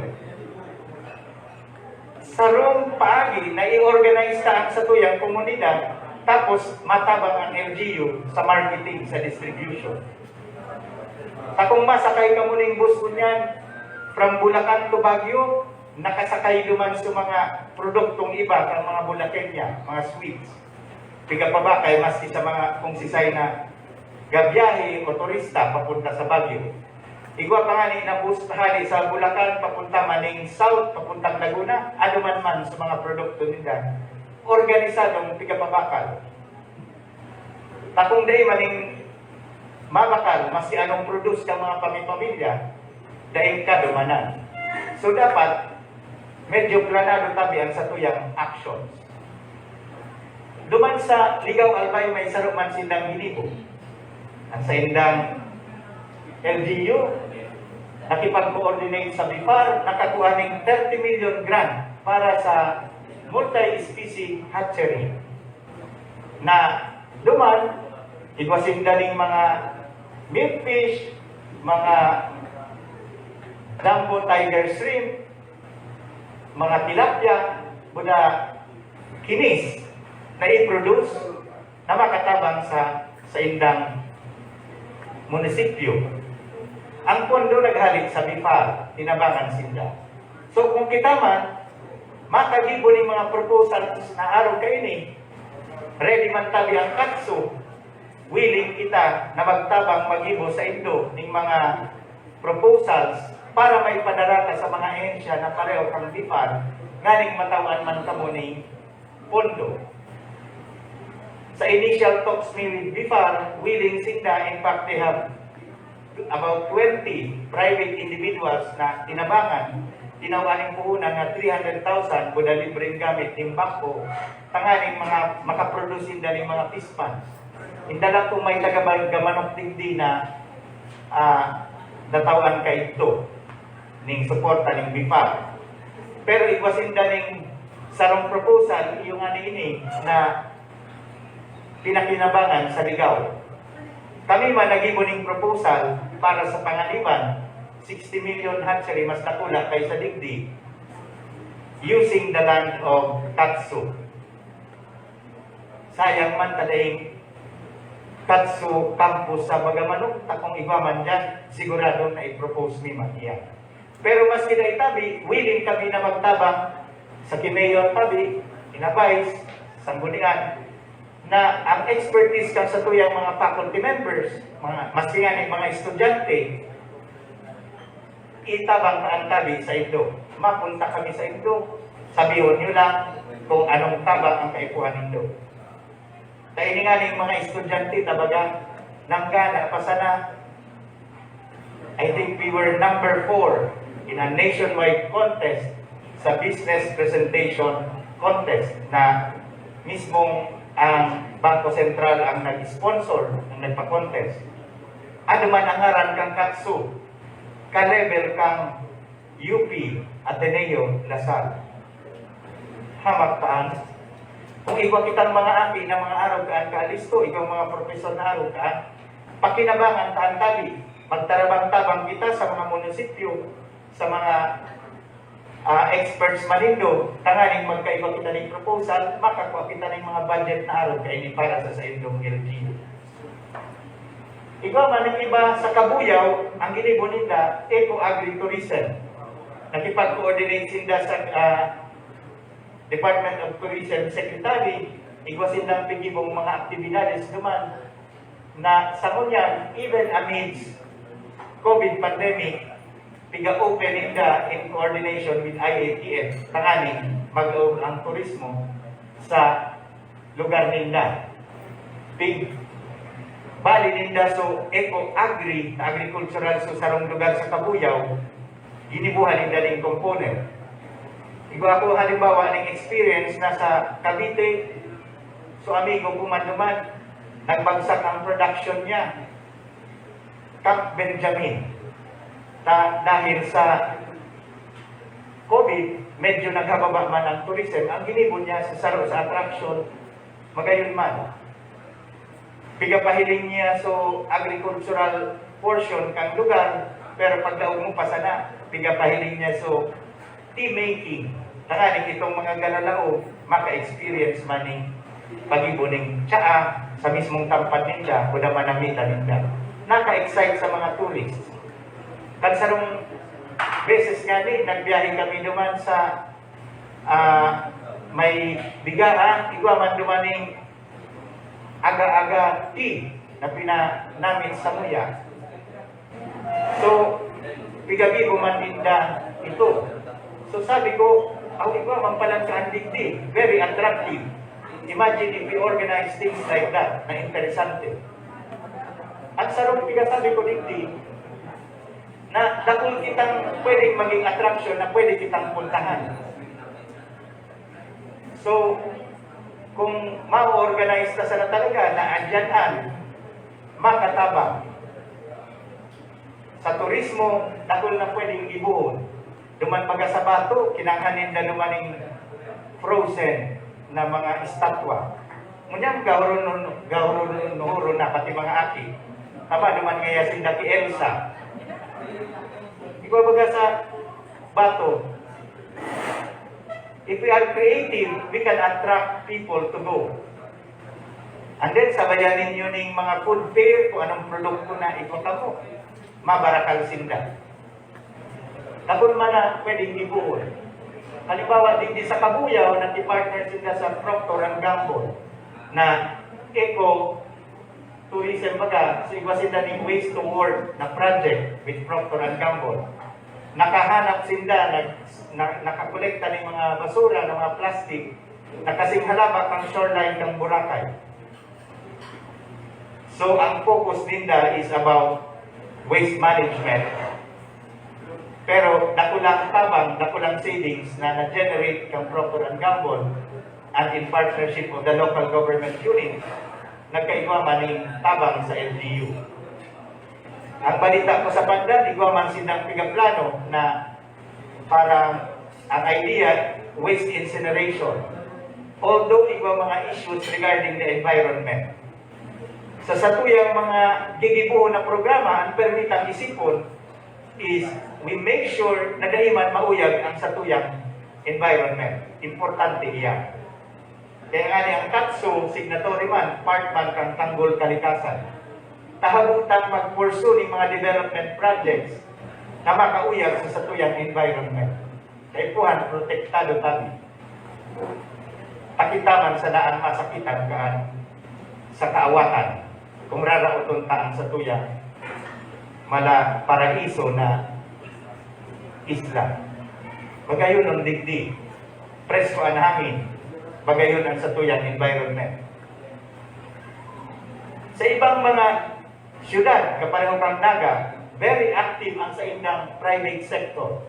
Sa room paagi na i-organize ta sa tuyang komunidad, tapos matabang ang LGU sa marketing, sa distribution. Kung masakay ka muling bus ko niyan, from Bulacan to Baguio, nakasakay duman sa mga produktong iba, kang mga Bulacania, mga sweets. Piga pa ba kay maski sa mga kung sisay na gabiyahe o turista papunta sa Baguio. Igwa pa nga ni nabustahan sa Bulacan, papunta maning South, papuntang Laguna, ano man sa mga produkto nila. Organisadong pigapabakal. Takong day maning mabakal, masi anong produce ng mga pamilya, dahil ka dumanan. So dapat, medyo planado tabi ang satuyang actions. Duman sa Ligaw Albay, may saruman silang hinibo. Ang sa indang LGU, nakipag-coordinate sa BIFAR, nakakuha ng 30 million grant para sa multi-species hatchery. Na duman, igwasindaling mga milkfish, mga Dambo tiger shrimp, mga tilapia, buda kinis na i-produce na makatabang sa indang munisipyo. Ang pondo naghalik sa BIFAR, tinabangan sila. So kung kita man, makagibo ng mga proposal na araw kayo ni, ready man tabi ang katso, willing kita na magtabang magibo sa Indo ng mga proposals para may padarata sa mga ehensya na pareho kang BIFAR, nganing matawan man kamo ng pondo. Sa initial talks ni with BIFAR, willing sila, in fact, they have about 20 private individuals na tinabangan, tinawaning puhunan na 300,000 buda libreng gamit ng bangko, tanganing mga makaproduce nila ng mga fish ponds. Indala kung may nagamanok digdi na natawan ka ito ning suporta ng BIFAR. Pero iwasin daling sarong proposal yung ano ini na pinakinabangan sa Ligaw. Kami man nagibo ning proposal para sa pangaliban, 60 million hatchery mas nakula kaysa digdi. using the land of Katsu. Sayang man tadaing Katsu campus sa Bagamanok, takong igwaman dyan, sigurado na i-propose ni Magia. Pero mas itabi, willing kami na magtabang sa Kimayor Tabi, Inabais, Sanggunian, na ang expertise kan sa tuyang mga faculty members, maski nga mga estudyante, itabang na ang tabi sa Indo. Mapunta kami sa Indo, sabihin nyo lang kung anong tabang ang kaipuhan Indo. Dahil nga ng mga estudyante, tabaga, nanggana pa sana, I think we were number 4 in a nationwide contest sa business presentation contest na mismong ang Bangko Sentral ang nag-sponsor, ang nagpa-contest. Ano man ang ngaran kang Katsu, ka-level kang UP, Ateneo, Lasal. Hamak paan. Kung ikaw kitang mga api na mga araw kaan kaalisto, ikaw mga profesor na araw kaan, pakinabangan taan tabi, magtarabang-tabang kita sa mga munisipyo, sa mga experts manindo, tanganing magkaiba kita ng proposal, makakuha kita ng mga budget na araw kaini para sa indong LGU. Ikaw man ang iba sa Kabuyaw, ang ginibo nila, eco-agritourism. Nakipag-coordinate sila sa Department of Tourism Secretary, igwasin ng pigibong mga aktibidades naman na sa kunyan, even amidst COVID pandemic, piga-opening ka in coordination with IATF, tanganing mag-o ang turismo sa lugar nila. Bali nila so eco-agri, agricultural so sarong lugar sa Kabuyaw, ginibuhan nila ng component. Igo ako halimbawa ng experience na sa Cavite, so amigo kuman-duman, nagbagsak ang production niya. Camp Benjamin. Dahil sa COVID, medyo nagkababa man ang tourism. Ang ginibon niya sa saro sa attraction, magayon man. Pigapahiling niya so agricultural portion kang lugar, pero pagdaog mo pa sana, pigapahiling niya so tea making. Tanganing itong mga galalao, maka-experience man ng pagibuning tsaa sa mismong tampat ninda, o naman namita ninda. Naka-excite sa mga tourists. Kansarong beses nga din, nagbiyahe kami naman sa may bigara, igwaman dumaning aga-aga tea na namin sa muya. So, bigabi bumaninda ito. So sabi ko, ang igwaman palang kaandigdi, very attractive. Imagine if we organize things like that, na interesante. At sarong sabi ko digdi, na dakul kitang pwedeng maging attraction na pwede kitang puntahan. So, kung ma-organize na sana talaga na andyanan, makatabang. Sa turismo, dakul na pwedeng ibuhon. Duman pagka sa bato, kinakanin na dumaning frozen na mga estatwa. Munyang gawron na pati mga aki. Tama duman ngaya sinda ki Elsa. Ikaw baga sa bato, if we are creative, we can attract people to go. And then, sabayanin nyo ng mga food fair, kung anong produkto na ikota mo, mabarakal sinda. Tapos man na pwedeng ibuhon. Halimbawa, din sa Kabuyaw, nag-partner sila sa Procter & Gamble na eco-tourism baga, so iba sila ng waste to work na project with Procter & Gamble. Nakahanap sila, nakakolekta ng mga basura, ng mga plastic, nakasing halabak ang shoreline ng Boracay. So, ang focus nila is about waste management. Pero nakulang tabang, nakulang savings na na-generate ng Procter & Gamble and in partnership of the local government unit, nagkaigwaman ng tabang sa LGU. Ang balita ko sa banda, igwaman silang pigaplano na parang ang idea, waste incineration. Although igwa mga issues regarding the environment. Sa satuyang mga gigibuo na programa, ang permitang isipon is we make sure na daiman mauyag ang satuyang environment. Importante iyan. Kaya nga ni ang katso, signatory man, part man kang tanggol kalikasan. Tahagutan mag-pursue ng mga development projects na makauyag sa satuyang environment. Kaya puhan, protektado tabi. Pakitaman sa daan masakitan kaan sa kaawatan kung rarauton taan sa tuyang mala paraiso na isla. Bagayon ang digdi, presko ang hangin, bagayon ang satuyang environment. Sa ibang mga syudad, kapareho kang naga, very active ang sa indang private sector.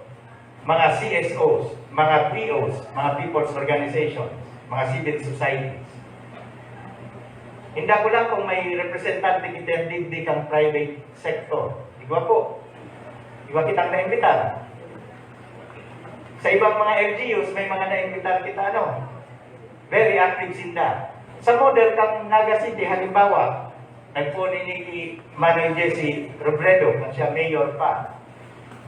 Mga CSOs, mga POs, mga people's organizations, mga civil societies. Hindi ko lang kung may representante kita di kang private sector. Igwa po. Igwa kitang naimbitar. Sa ibang mga LGUs, may mga naimbitar kita very active sinda. Sa model kang Naga City, halimbawa, nagpuni ni Manong Jesse Robredo, kung siya mayor pa.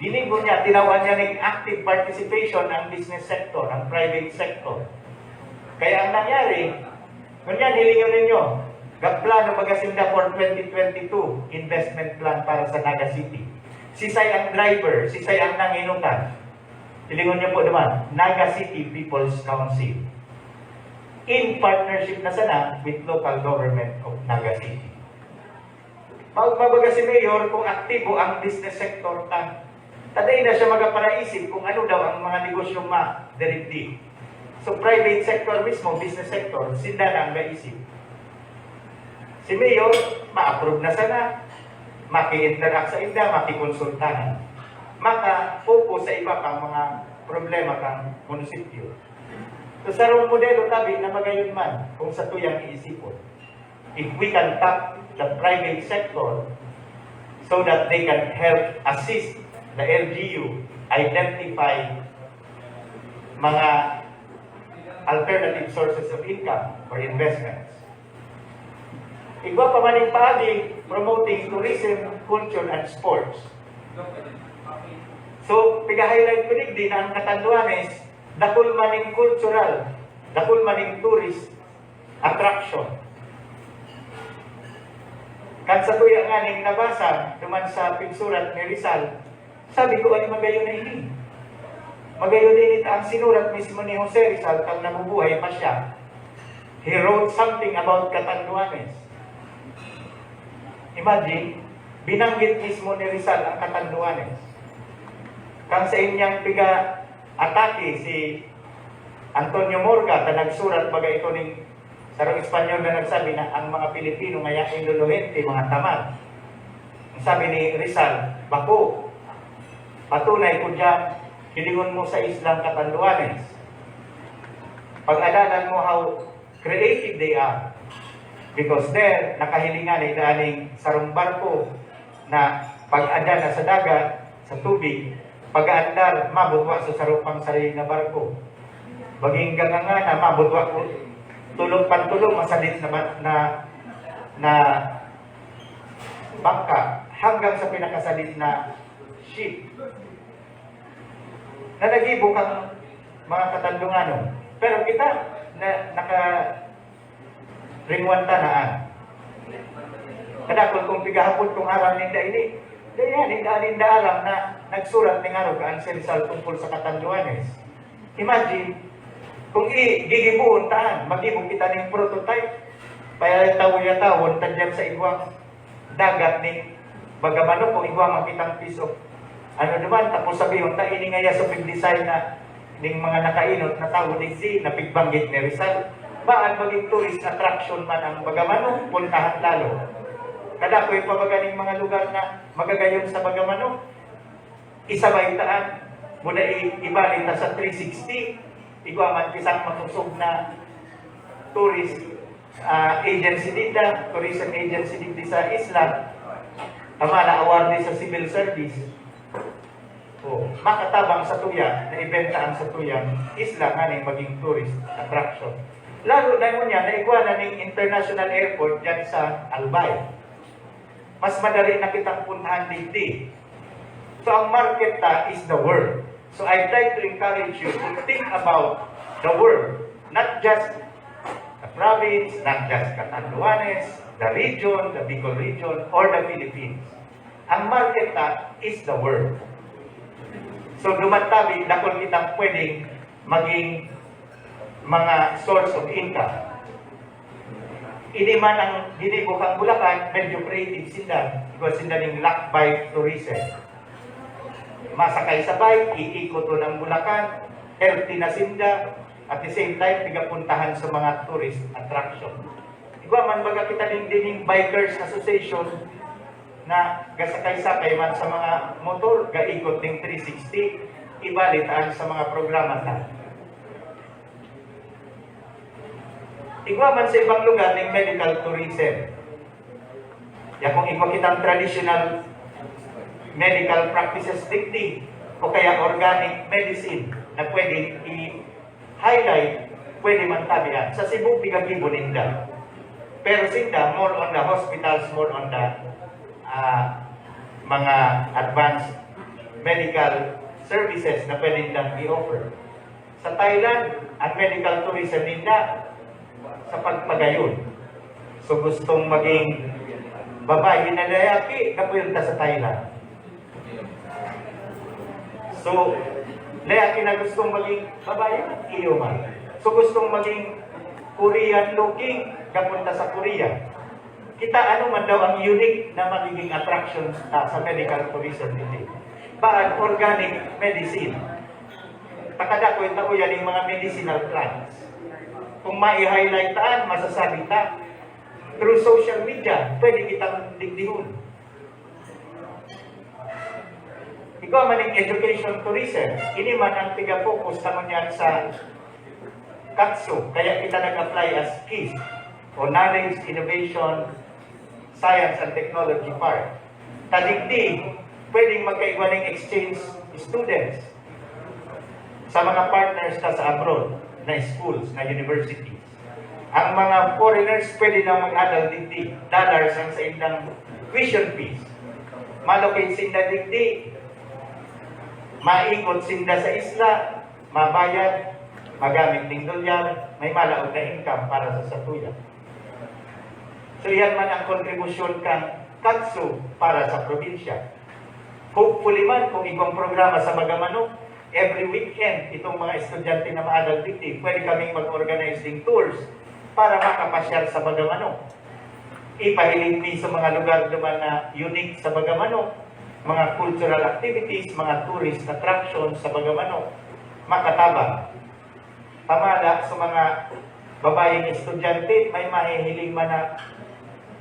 Dinigo niya, tinawan niya ng active participation ang business sector, ang private sector. Kaya ang nangyari, kunyan, hilingon ninyo, plano magasinda for 2022 investment plan para sa Naga City. Sisay ang driver, sisay ang nanginutan. Hilingon niyo po naman, Naga City People's Council. In partnership na sana with local government of Naga City. Magbabaga si Mayor kung aktibo ang business sector taday na siya magaparaisip kung ano daw ang mga negosyong ma-directive. So private sector mismo, business sector, sinda na ang maisip. Si Mayor, ma-approve na sana, maki-interact sa inda, maki-konsultahan. Maka-focus sa iba kang mga problema kang munisipyo. So sa rong modelo tabi na magayon man kung sa tuyang iisipon. If we can tap the private sector so that they can help assist the LGU identify mga alternative sources of income or investments. Igwa pa maning paagi promoting tourism, culture, and sports. So, piga-highlight ko din ang Catanduanes, dakul maning cultural, dakul maning tourist attraction. Kan sa tuya nga ning nabasa, duman sa pinsurat ni Rizal, sabi ko ay magayon na ini. Magayon din ito ang sinurat mismo ni Jose Rizal kang nabubuhay pa siya. He wrote something about Catanduanes. Imagine, binanggit mismo ni Rizal ang Catanduanes. Kang sa inyang piga-atake si Antonio Morga na nagsurat baga ito ng sarong Espanyol na nagsabi na ang mga Pilipino ngayon luluhente, mga tamad. Ang sabi ni Rizal, bako, patunay ko dyan, hilingon mo sa Islang Catanduanes. Pag-alalan mo how creative they are. Because there, nakahilingan ay daning sarong barko na pag-ada na sa dagat, sa tubig, pag-aandar, mabutwa sa sarupang sarili na barko. Baging ganganga na mabutwa ko, tulong pantulong masalit na bangka hanggang sa pinakasalit na ship. Na nag-ibok ang mga Katandunganon. Pero kita na naka-ringwantanaan. Kadakol kung pigahapon kung aram ninda ini, daya ninda aram na nagsurat ng araw ka Ansel Rizal tungkol sa Catanduanes. Imagine, kung gigibuon taan, mag-ibog kita ng prototype, payatawon tadyan sa igwang dagat ni Bagamano kung igwang makitang piece of ano naman, tapos sabihin, ini nga sa pag-design na ng mga nakainot na tao ni si napigbanggit ni Rizal. Baan maging tourist attraction man ang Bagamano, puntahan lalo. Kada ko'y pabaganing mga lugar na magagayon sa Bagamano, isabay taan, muna ibalita sa 360, igwaman kisang matusog na tourist agency dito, tourism agency dito sa isla, tama na award sa civil service. Makatabang sa tuya, na ibenta ang sa tuyang isla nga maging tourist attraction. Lalo na mo niya, naigwanan ng international airport dyan sa Albay. Mas madali na kitang puntahan dito. So ang market ta is the world. So I'd like to encourage you to think about the world, not just the province, not just Catanduanes, the region, the Bicol region, or the Philippines. Ang market na is the world. So dumantabi, dakon kitang pwedeng maging mga source of income. Ini man ang ginibukang Bulacan, medyo creative sila. Because sila ning lakbay tourism. Masakay sa bike, iikot to ng Bulacan, healthy na sinda, at the same time, pigapuntahan sa mga tourist attraction. Igwa man baga kita din Bikers Association na gasakay-sakay man sa mga motor, gaikot ng 360, ibalitaan sa mga programa na. Igwa man sa ibang lugar ng medical tourism. Ya kung igwa kitang traditional medical practices dikti o kaya organic medicine na pwedeng i-highlight, pwede man tabihan. Sa Cebu, bigagibo ninda. Pero sinda, more on the hospitals, more on the mga advanced medical services na pwedeng lang i-offer. Sa Thailand, ang medical tourism ninda sa pagpagayon. So gustong maging babae na layaki, kapuyunta sa Thailand. So, layaki na gustong maging babae, iyo man. So gustong maging Korean looking, kapunta sa Korea. Kita ano man daw ang unique na magiging attraction sa medical tourism nito. Baan organic medicine. Takada ko yung tauyan yung mga medicinal plants. Kung mai-highlight taan, masasabi ta, through social media, pwede kitang digdihon. Ikaw man yung education tourism, ini man ang tiga-focus naman yan sa KATSU, kaya kita nag-apply as KISS, o Knowledge, Innovation, Science and Technology Park. Tadigdi, pwedeng magkaigwaning exchange students sa mga partners na sa abroad, na schools, na universities. Ang mga foreigners pwede na mag-adal digdi, dollars ang sa ilang tuition fees. Malocate sinda digdi, maikot sinda sa isla, mabayad, magamit ng dolyar, may malaog na income para sa satuya. So yan man ang kontribusyon kang KATSU para sa probinsya. Hopefully man, kung ibang programa sa Bagamanok, every weekend, itong mga estudyante na maadal digdi, pwede kaming mag-organize ng tours para makapasyal sa Bagamanok. Ipahiling mi sa mga lugar naman na unique sa Bagamanok, mga cultural activities, mga tourist attractions sa Bagamanok, makatabang. Pamala sa mga babaeng estudyante, may mahihiling man na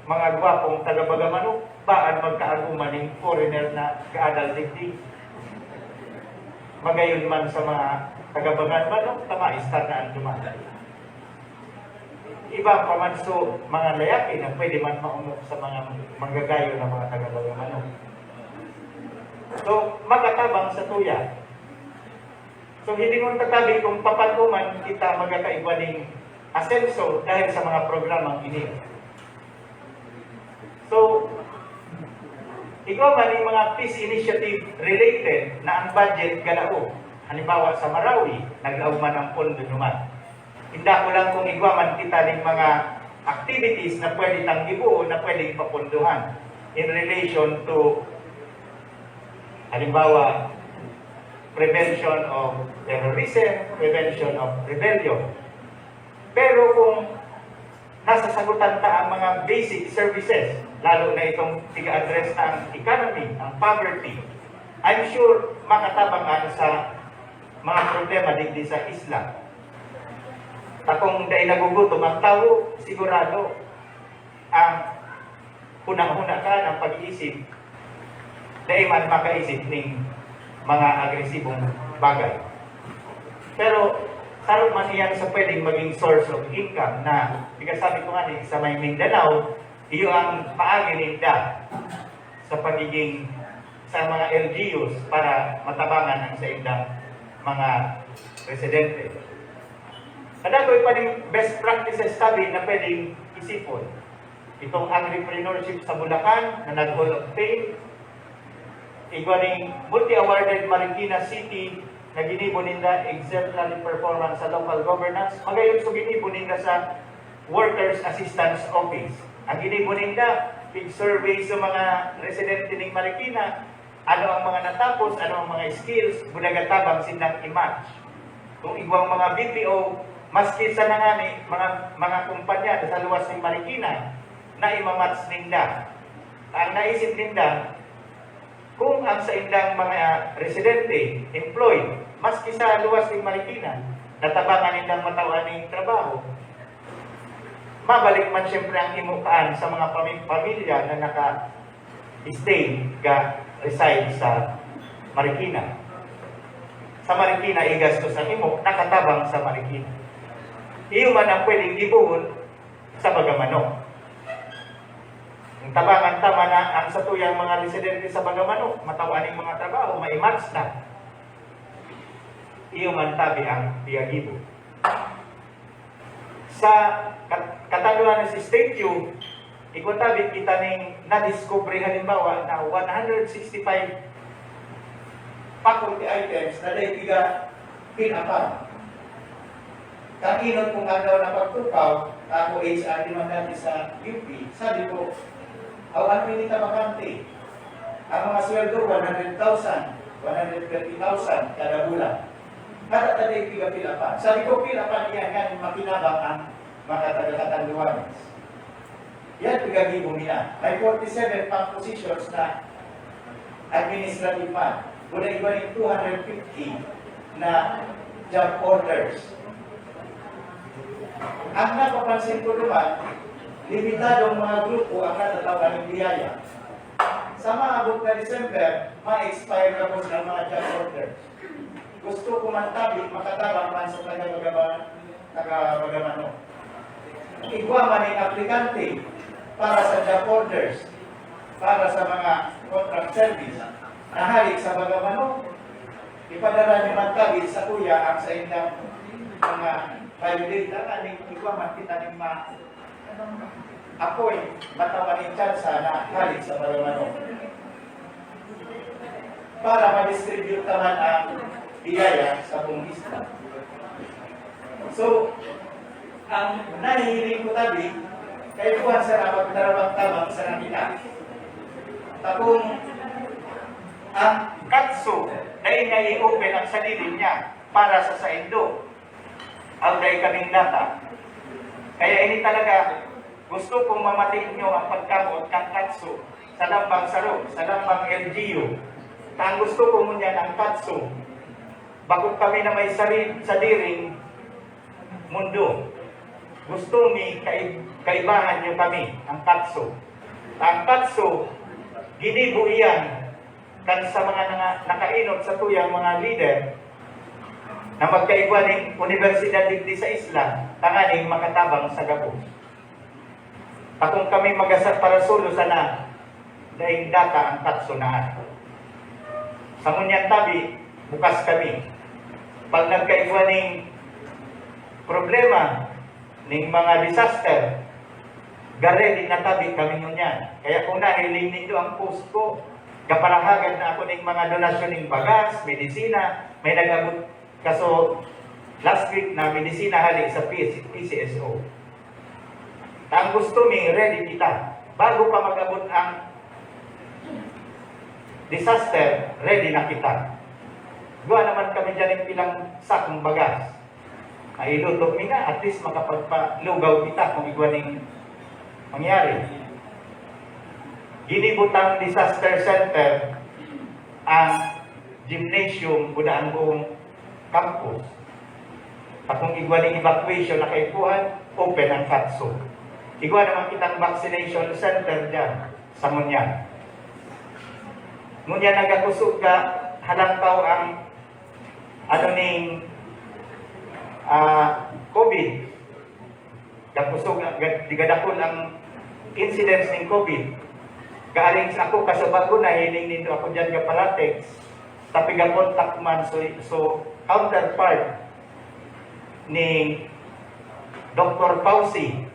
mga gwapong taga-Bagamanok, baan magkaaguman ng foreigner na kaadal digdi. Magayon man sa mga taga-Bagamanok, tama-istar na ang dumaan. Iba pa man so mga layaki na pwede man maunok sa mga manggagayo ng mga taga-Bagamanok. So, makatabang sa tuya. So, hindi mo tatabi kung papaluman kita magkakaigwa ng asenso dahil sa mga programang ini. So, ikaw man yung mga peace initiative related na ang budget galao. Halimbawa sa Marawi, nag-auman ang pondo naman. Hinda ko lang kung igwaman kita ng mga activities na pwede tang ibuo na pwede ipapunduhan in relation to halimbawa prevention of terrorism, prevention of rebellion. Pero kung nasa sagutan ta ang mga basic services, lalo na itong tiga-address na ang economy, ang poverty, I'm sure makatabang ano sa mga problema digdi sa Islam. Kung dahil nagugutom ang tao, sigurado ang hunang-huna ka ng pag-iisip dahil man makaisip ng mga agresibong bagay. Pero sarap man iyan sa pwedeng maging source of income na, bigas sabi ko nga sa may Mindanao, iyo ang paagi ninda sa pagiging sa mga LGUs para matabangan ang sa ilang mga residente. Kada ko pa rin best practices sabi na pwedeng isipon. Itong agripreneurship sa Bulacan na nag-Hall of Fame, igwa ning multi-awarded Marikina City nga ginibo ninda exemplary performance sa local governance, magayon so ginibo ninda sa Workers Assistance Office. Ang ginibo ninda, pig-survey sa mga residente ng Marikina, ano ang mga natapos, ano ang mga skills, bunagatabang silang i-match. Kung igwang mga BPO, maski sa nangani, mga kumpanya sa luwas ng Marikina, na imamatch ninda. Ang naisip ninda, kung ang sa indang mga residente, employed, maski sa luwas ng Marikina, natabangan nindang matawan ng trabaho, mabalik man siyempre ang imukaan sa mga pamilya na naka-stay, reside sa Marikina. Sa Marikina, igastos ang imo, nakatabang sa Marikina. Iyo man ang pwedeng ibuhon sa Bagamano. Ang tabangan tama na ang satuyang mga residente sa Bagamano, matawan ng mga trabaho, maimatch na. Iyo man tabi ang piyagibo. Sa katanduan ng si State U, ikutabit kita ng na-discovery halimbawa na 165 faculty items na dahil tiga pinapang. Kakinot kung agaw na pagtukaw, ako HR naman natin sa UP, sabi ko, awan minita bakante. Ang mga sweldo, 100,000, 130,000 kada bulan. Kada taday tiga pinapang. Sabi ko, pinapang yan, yan makinabang ang mga taga-katanduan. Yan, tiga-gibo niya. May 47 pang positions na administrative man. Muna iba ng 250 na job orders. Ang napapansin ko naman, limitadong mga grupo ang natatawa ng biyaya. Sa maabot na December, ma-expire na po ng mga job orders. Gusto ko man tabi, makatabang man sa taga-Bagamano. Igwa man ang aplikante para sa job orders, para sa mga contract service, nahalik sa Bagamano, ipadala niyo man tabi sa kuya ang sa inyong mga file data, aning igwa man kita ng appoint, matawan ng tsansa na halik sa Bagamano. Para ma-distribute naman ang biyaya sa buong isla. So, ang nahihiling ko tabi, kay Juan sa napagdarabang-tabang sa nakita. Tapong, ang katso, dahil niya i-open ang sarili niya para sa saindo. Ang dahil kaming data. Kaya ini talaga, gusto kong mamating nyo ang pagkamot ng katso sa lambang saro, sa lambang LGU. Ang gusto ko mo niyan ang katso. Bakit kami na may sadiring mundo, gusto ni kaibahan nyo kami, ang katso. Ang katso, ginibo iyan kan sa mga nakainot sa tuyang mga leader na magkaiba ng Universidad digdi sa isla, tanganing makatabang sa Gabos. Akong kami magasat para solo sana, dahil data ang katso na. Sa ngunyan tabi, bukas kami. Pag nagkaiba ng problema, ng mga disaster, gare din natabi kami ngunyan. Kaya kung nahiling ninyo ang post ko, kapalahagan na ako ng mga donasyon ng bagas, medisina, may nagabot. Kaso, last week na medisina halik sa PCSO. Ang gusto mi, ready kita. Bago pa mag-abot ang disaster, ready na kita. Gawa naman kami dyan ng ilang sakong bagas. Ay ilutok mi nga, at least makapagpalugaw kita kung igwaning mangyari. Ginibutang disaster center ang gymnasium budaan buong campus. Kung igwaning evacuation na kaipuhan, open ang katso. Igwa naman kitang vaccination center dyan sa Ngunyan. Ngunyan nagakusog ka, halangtaw ang COVID. Nagkusog, digadakol ang incidence ng COVID. Gaaling sa ako, kasabag ko na hiling nito ako dyan kapalatex. Tapi ga-contact man, so counterpart ni Dr. Fauci.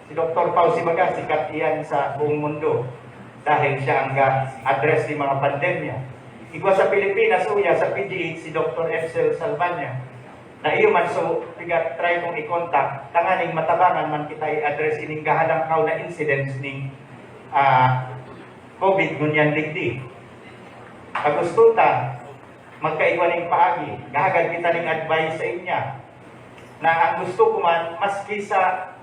Si Dr. Fauci baga, sikat iyan sa buong mundo dahil siya ang ga-address ng mga pandemya. igwa sa Pilipinas, uya sa PGH, si Dr. Edsel Salvania, na iyo man so pigat try mong i-contact tanganing matabangan man kita i-address ining gahalangkaw na incidents ning COVID ngunyan digdi. Pag gusto ta magkaigwa ning paagi, gahagad kita ning advice sa inya na ang gusto ko man maski sa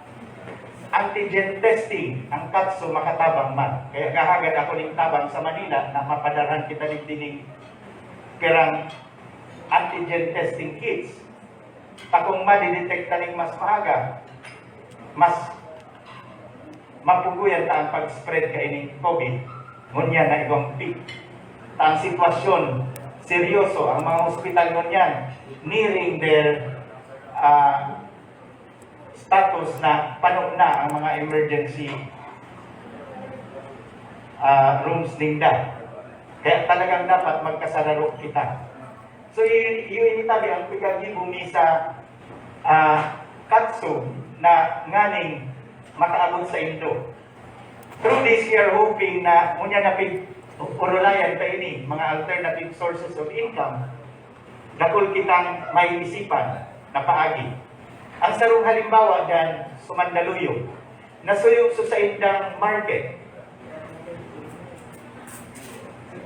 antigen testing ang katso makatabang man. Kaya gahagad ako ning tabang sa Manila na mapadarhan kita ning dining pirang antigen testing kits. Takong madidetekta ning mas maaga, mas mapuguyan ta ang pag-spread ka ining COVID, ngunyan na ibang peak. Ta ang sitwasyon, seryoso, ang mga hospital ngunyan, nearing their status na panog na ang mga emergency rooms ningda. Kaya talagang dapat magkasararo kita. So, yun itabi ang pagkagibumi sa katso na nganing makaabot sa Indo. Through this, we are hoping na munya na urulayan pa ini, mga alternative sources of income, dakol kitang may isipan na paagi. Ang sarong halimbawa dyan, Sumandaluyong, nasuyok sa indang market.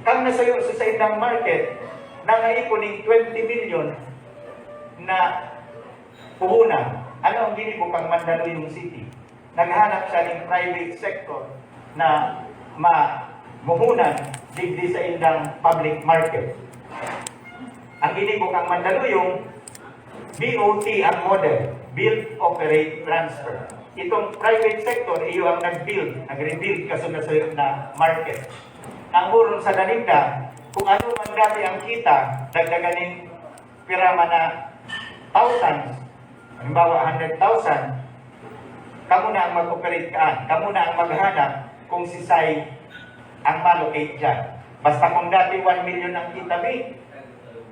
Kang nasuyok sa indang market, nangaipuning 20 million na puhunan. Ano ang ginibok ang Mandaluyong City? Naghanap siya ng private sector na mamuhunan digdi sa indang public market. Ang ginibok ang Mandaluyong, BOT ang model, Build, Operate, Transfer. Itong private sector, iyo ang nag-build, nag-rebuild kasunod na market. Ang huron sa daninda, kung ano man dati ang kita, dagdaganin pirama na thousands, halimbawa 100,000, kamo na ang mag-operate kaan, kamo na ang maghanap kung sisay ang malocate dyan. Basta kung dati 1 million ang kita mi,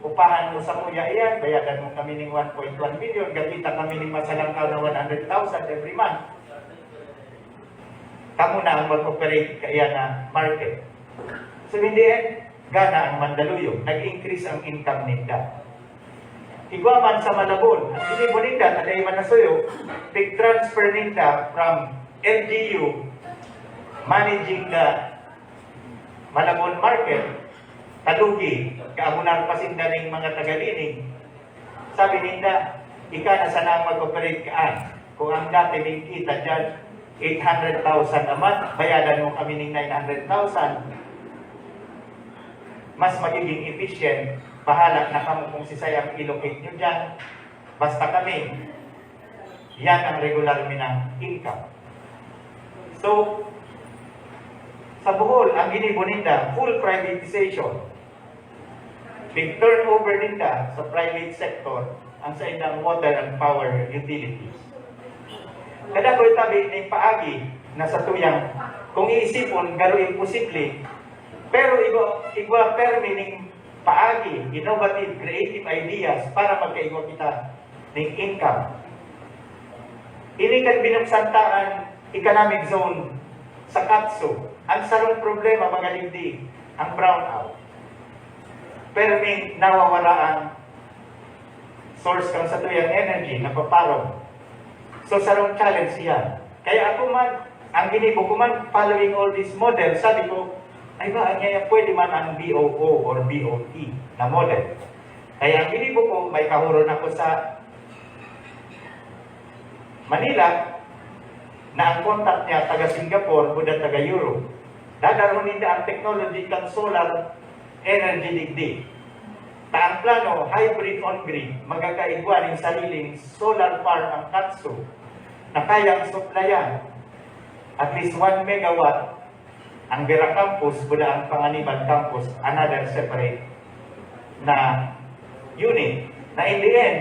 upahan mo sa kuya iyan, bayadan mo kami ng 1.1 million, gagita kami ng masalangkaw na 100,000 every month. Kamo na ang mag-operate kaya na market. So hindi gana ang Mandaluyong, nag-increase ang income nila. Igwaman sa Malabon, ang ginibon nila, taday manasuyo, transfer nila from LGU managing the Malabon market, talugi, kaamunan pasinda ng mga tagalining. Sabi nila, ika na sana mag-operate kaan. Kung ang dati ng kita dyan, 800,000 a month, bayadan mo kami ng 900,000, mas magiging efficient, bahala na kamo kung sisayang i-locate nyo dyan. Basta kami, yan ang regular minang income. So, sa Bohol, ang ginibo nila, full privatization. Big turnover nila sa private sector ang sa indang water and power utilities. Kada ko tabi ng paagi na sa tuyang, kung iisipon, garo imposible, pero igwa permining paagi, innovative, creative ideas para magkaigwa kita ng income. Ini kan binuksantaan economic zone sa Katso. Ang sarong problema mga lindi, ang brownout. Perming nawawalaan source kang sa tuyang energy, napaparong. So sarong challenge yan. Kaya ako man, ang ginibo ko man, following all this model, sabi ko, ay ba, niya pwede man ang BOO or BOT na model. Kaya ang ginibo ko, may kahuron ako sa Manila, na ang contact niya taga Singapore, buda taga Europe. Dadaroon nila ang technology kang solar energy digdi. Ta ang plano, hybrid on-grid, magkakaigwa ng sariling solar farm ang Katso na kayang supplyan at least 1 megawatt ang Vera Campus, buda ang Panganiban Campus, another separate na unit. Na in the end,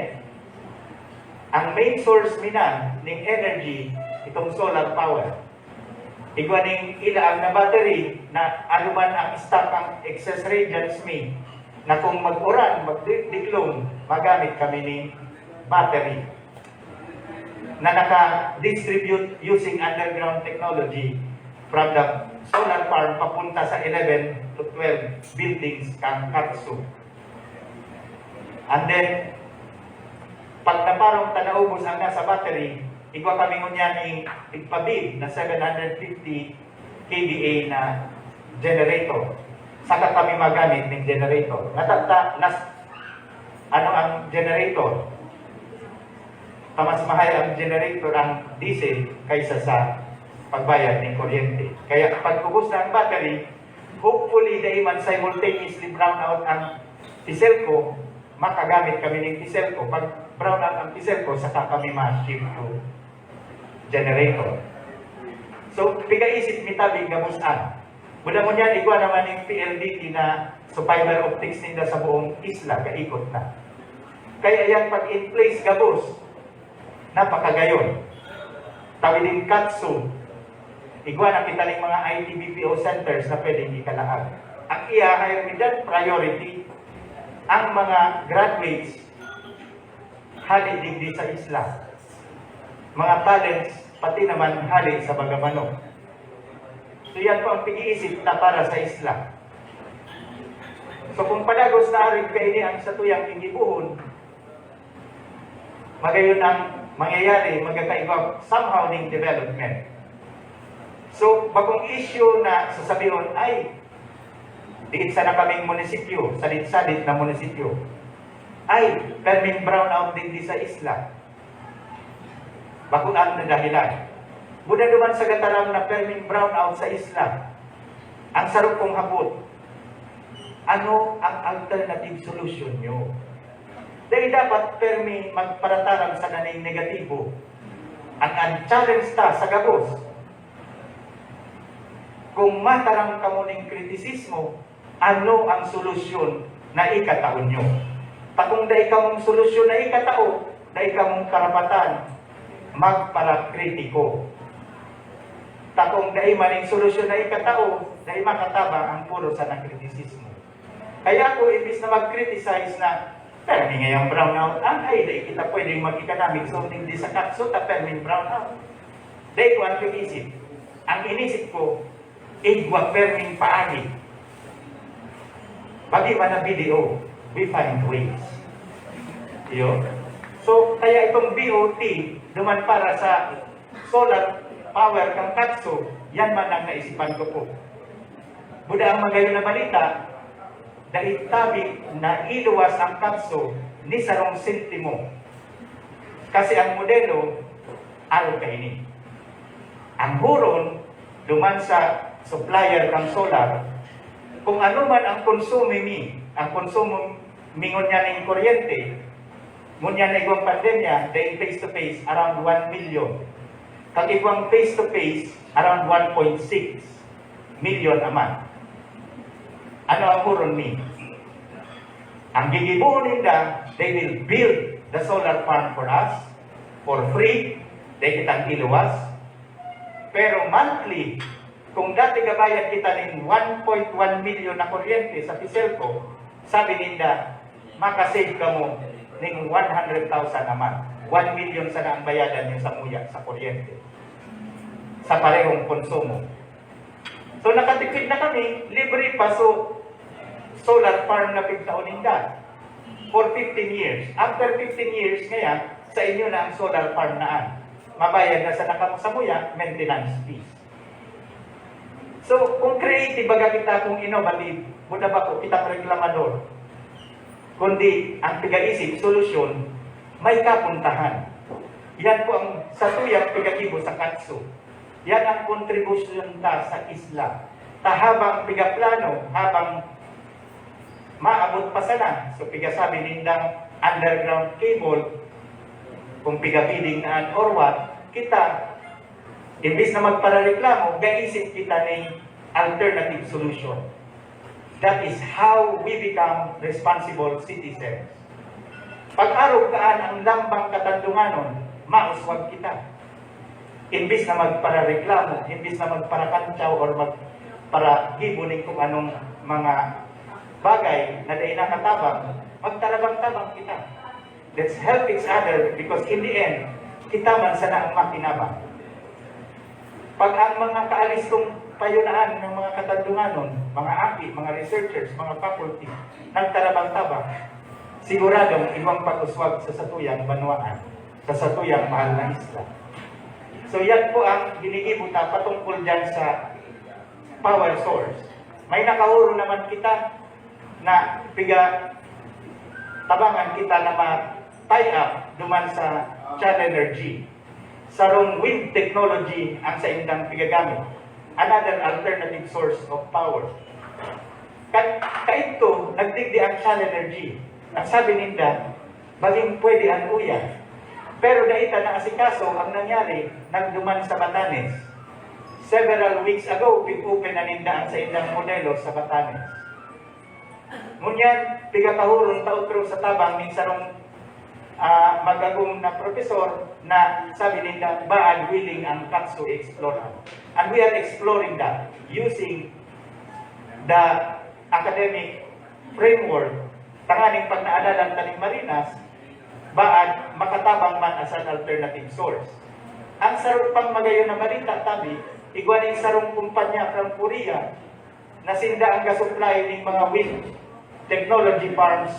ang main source minan ng energy, itong solar power. Igwa ning ilaang na battery na anuman ang stock ang excess radiance mi na kung mag-uran, mag-declone, magamit kami ng battery na naka-distribute using underground technology from the solar farm papunta sa 11 to 12 buildings kang Katsu. And then, pag naparong tanaubos ang nasa battery, igwa kami ngunya ni tigpabid na 750 kVA na generator. Saka kami magamit ng generator. Ano ang generator? Mas mahal ang generator ang diesel kaysa sa pagbayad ng kuryente. Kaya pag ubos na ang battery, hopefully dahil man simultaneously brown out ang diesel ko, makagamit kami ng diesel ko. Pag brown out ang diesel ko, saka kami ma-shift to generator. So, piga-isip mitabing gamusan. Muna mo niyan, igwa naman yung PLDT na so fiber optics nila sa buong isla, kaikot na. Kaya yan, pag in place gabos, napakagayon. Tawidin Katsu, igwa na kita ng mga IT-BPO centers na pwedeng ikalaag. Ang i-hire mo dyan, priority, ang mga graduates, halid digdi sa isla. Mga talents, pati naman halid sa Bagamanong. So yan po ang pag-iisip na para sa isla. So kung padagos na arid kaini ang satuyang inibuhon, magayon ang mangyayari, magkakaiba somehow ng development. So, bagong issue na sasabihin ay diit sana kaming munisipyo, salit-salit na munisipyo, ay perming brownout din sa isla. Bagong na dahilan. Buda naman sa gataram na perming brownout sa isla. Ang sarap kong habot. Ano ang alternative solution nyo? Dahil dapat permi magparataram sa naning negatibo. Ang challenge ta sa gabos. Kung matarang kamo ng kritisismo, ano ang solusyon na ikataon nyo? Kung dahi kamong solusyon na ikatao, dahi kamong karapatan, magparakritiko. Kung dahi maning solusyon na ikatao, dahi makatabang ang puro sa nakritisismo. Kaya ako, ibis na mag-criticize na permi ngayong brownout, ay, dahi kita pwedeng mag-economic zoning di sa Katsu, ta permi brownout. Dahi ko ang pag-isip. Ang inisip ko, igwa perming paagi. Bagi man na video, we find ways. Iyo. So, kaya itong BOT, duman para sa solar power kang Katsu, yan man ang naisipan ko po. Buda ang magayon na balita, dahil tabi na iluwas ang Katsu ni sarong sentimo. Kasi ang modelo, araw kaini. Ang huron, duman sa supplier ng solar, kung ano man ang konsumo mingon niya ng kuryente, ngunyan na igwang pandemya, dahil face-to-face, around 1 million. Kag igwang face-to-face, around 1.6 million a month. Ano ang huron ni? Ang gigibuhon nila, they will build the solar farm for us, for free, dahil kitang iluwas. Pero monthly, kung dati gabayad kita ng 1.1 million na kuryente sa Fiselco, sabi nila, makasave ka mo ng 100,000 a month. 1 million sana ang bayadan niyo sa muya, sa kuryente. Sa parehong konsumo. So nakatipid na kami, libre pa so solar farm na pigtaon nila. For 15 years. After 15 years, ngayon, sa inyo na ang solar farm naan. Mabayad na sa nakamusamuya, maintenance fees. So, kung creative baga kita, kung innovative, muna ba ko kita reklamador? Kundi, ang tiga-isip, solusyon, may kapuntahan. Yan po ang satuyang pigakibo sa Katsu. Yan ang kontribusyon ta sa isla. Habang pigaplano, habang maabot pa sana. So, pigasabi nindang underground cable, kung pigapiling naan or what, kita, imbis na magparareklamo, gaisip kita ng alternative solution. That is how we become responsible citizens. Pag-araw kaan ang lambang katandunganon, mauswag kita. Imbis na magparareklamo, imbis na magparakantsaw or magparagibunin kung anong mga bagay na dahil nakatabang, magtarabang-tabang kita. Let's help each other because in the end, kita man sana ang makinabang. Pag ang mga kaalis kong payunaan ng mga katandunganon, mga aki, mga researchers, mga faculty, nagtarabang-tabang, siguradong ibang pag-uswag sa satuyang banwaan, sa satuyang mahal na isla. So yan po ang ginigibuta patungkol dyan sa power source. May nakahuro naman kita na tabangan kita na ma-tie up duman sa Chan Energy. Sarong wind technology ang sa indang pigagamit. Another alternative source of power. Kaito, nagdigdi ang Chan Energy. Ang sabi ninda, baging pwede ang uya. Pero daita na asikaso, ang nangyari, nagduman sa Batanes. Several weeks ago, pig-open na ninda ang sa indang modelo sa Batanes. Ngunyan, pigakahuron tautro sa tabang, minsarong magagong na professor na sabi nila, baad willing ang Katsu explore. And we are exploring that using the academic framework. Tanganing pag naalalang taning Marinas, baad makatabang man as an alternative source. Ang sarong pang magayon na marita tabi, igwaning sarong kumpanya from Korea na sinda ang gasupply ng mga wind technology farms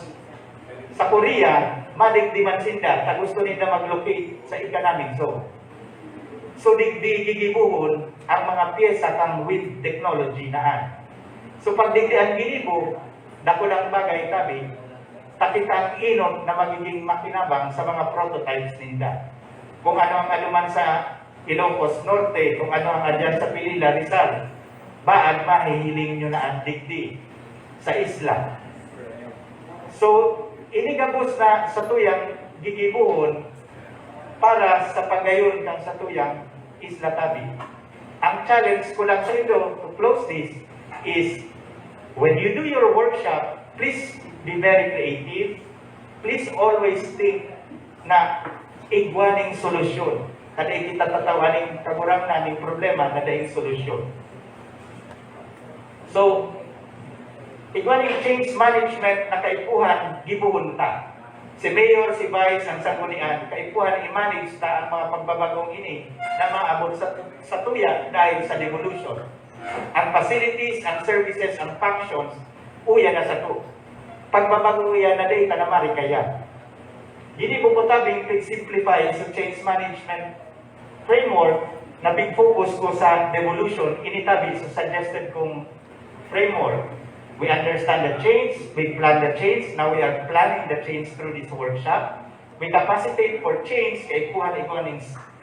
sa Korea, madigdiman sinda, ta gusto nila mag-locate sa economic zone. So digdi gigibuhon ang mga pyesa kang wind technology naan. So pag digdian ginibo, dako lang bagay tabi, takita ang inom na magiging makinabang sa mga prototypes ninda. Kung ano ang aluman sa Ilocos Norte, kung ano ang adyan sa Pilila, Rizal, baad mahihiling nyo na ang digdi sa isla. So, inigabos na sa tuyang gigibuhon para sa pagayon ng sa tuyang Isla Tabi. Ang challenge ko lang sa ito to close this is when you do your workshop, please be very creative. Please always think na igwaning solusyon. Kada kita tatawaning kagurang naming problema na daing solusyon. So, igwaning change management na kaipuhan, gibuhon ta. Si Mayor, si Vice, ang sanggunian, kaipuhan i-manage ta ang mga pagbabagong ini na maabot sa tuya dahil sa devolution. Ang facilities, ang services, ang functions, uya na sa to. Pagbabago uya na data na marikaya. Gini po tabing simplify sa change management framework na big focus ko sa devolution, initabi sa suggested kong framework. We understand the change, we plan the change, now we are planning the change through this workshop. We capacitate for change, kay kuhan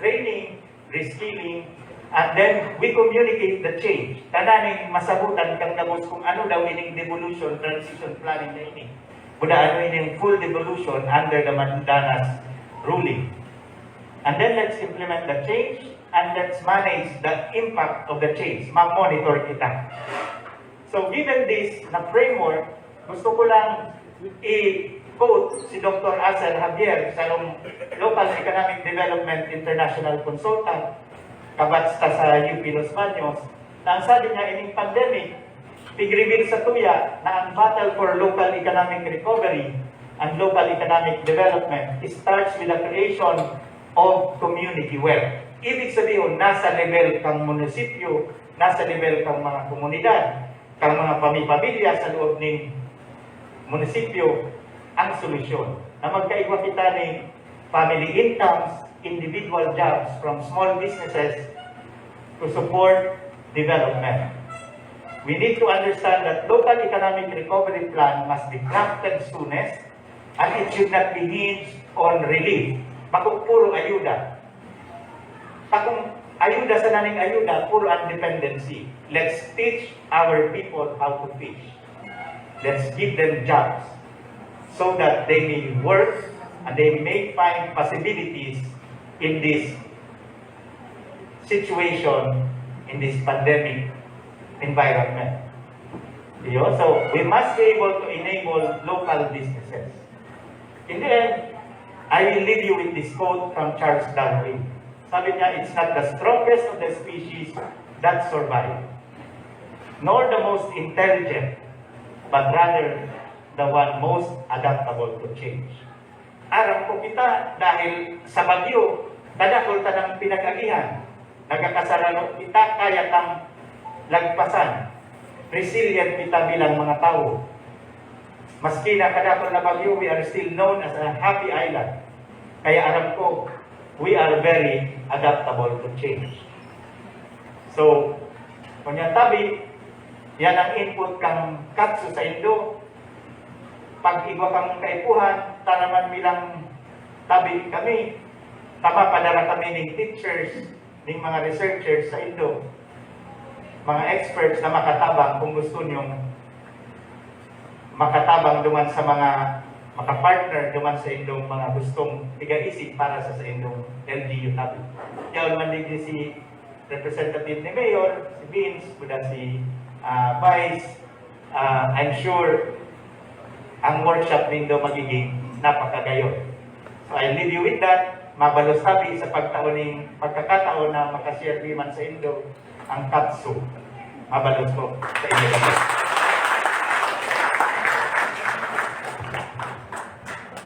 training, reskilling, and then we communicate the change. Tananing masabutan kang nabos kung ano daw ining devolution, transition planning na ini. Kuda ano ining full devolution under the Mandanas ruling. And then let's implement the change, and let's manage the impact of the change. Ma-monitor kita. So given this na framework, gusto ko lang i-quote si Dr. Asel Javier, sa Local Economic Development International Consultant, kabatsta sa UP Los Baños, na ang sabi niya, ining pandemic, pig-reveal sa tuya na ang battle for local economic recovery and local economic development starts with the creation of community wealth. Ibig sabihin, nasa level kang munisipyo, nasa level kang mga komunidad, kang mga pamilya sa loob ng munisipyo ang solusyon. Na magkaigwa kita ng family incomes, individual jobs from small businesses to support development. We need to understand that local economic recovery plan must be crafted soonest and it should not be hinged on relief. Bakit puro ayuda? Takong ayuda sa naning ayuda, puro ang dependency. Let's teach our people how to fish. Let's give them jobs so that they may work and they may find possibilities in this situation, in this pandemic environment. So we must be able to enable local businesses. In the end, I will leave you with this quote from Charles Darwin. Sabi niya, it's not the strongest of the species that survive, nor the most intelligent, but rather the one most adaptable to change. Aram ko kita dahil sa bagyo, kadakol ta ng pinag-agihan. nagakasarano kita kaya kang lagpasan. Resilient kita bilang mga tao. Maski na kadakon na bagyo, we are still known as a happy island. Kaya alam ko, we are very adaptable to change. So, kunya tabi, yan ang input kang katso sa Indo. Pag igwa kang kaipuhan, tanaman bilang tabi kami, tama padala kami ng teachers, ng mga researchers sa Indo, mga experts na makatabang kung gusto nyong makatabang duman sa mga makapartner duman sa Indong mga gustong tiga-isip para sa Indong LGU tabi. Yaon man din si representative ni Mayor, si Vince, kuda si Vice, I'm sure ang workshop nindo magiging napakagayon. So I'll leave you with that. Mabalos tabi sa pagkakataon na makashare man sa Indo ang Katsu. Mabalos ko sa inyo.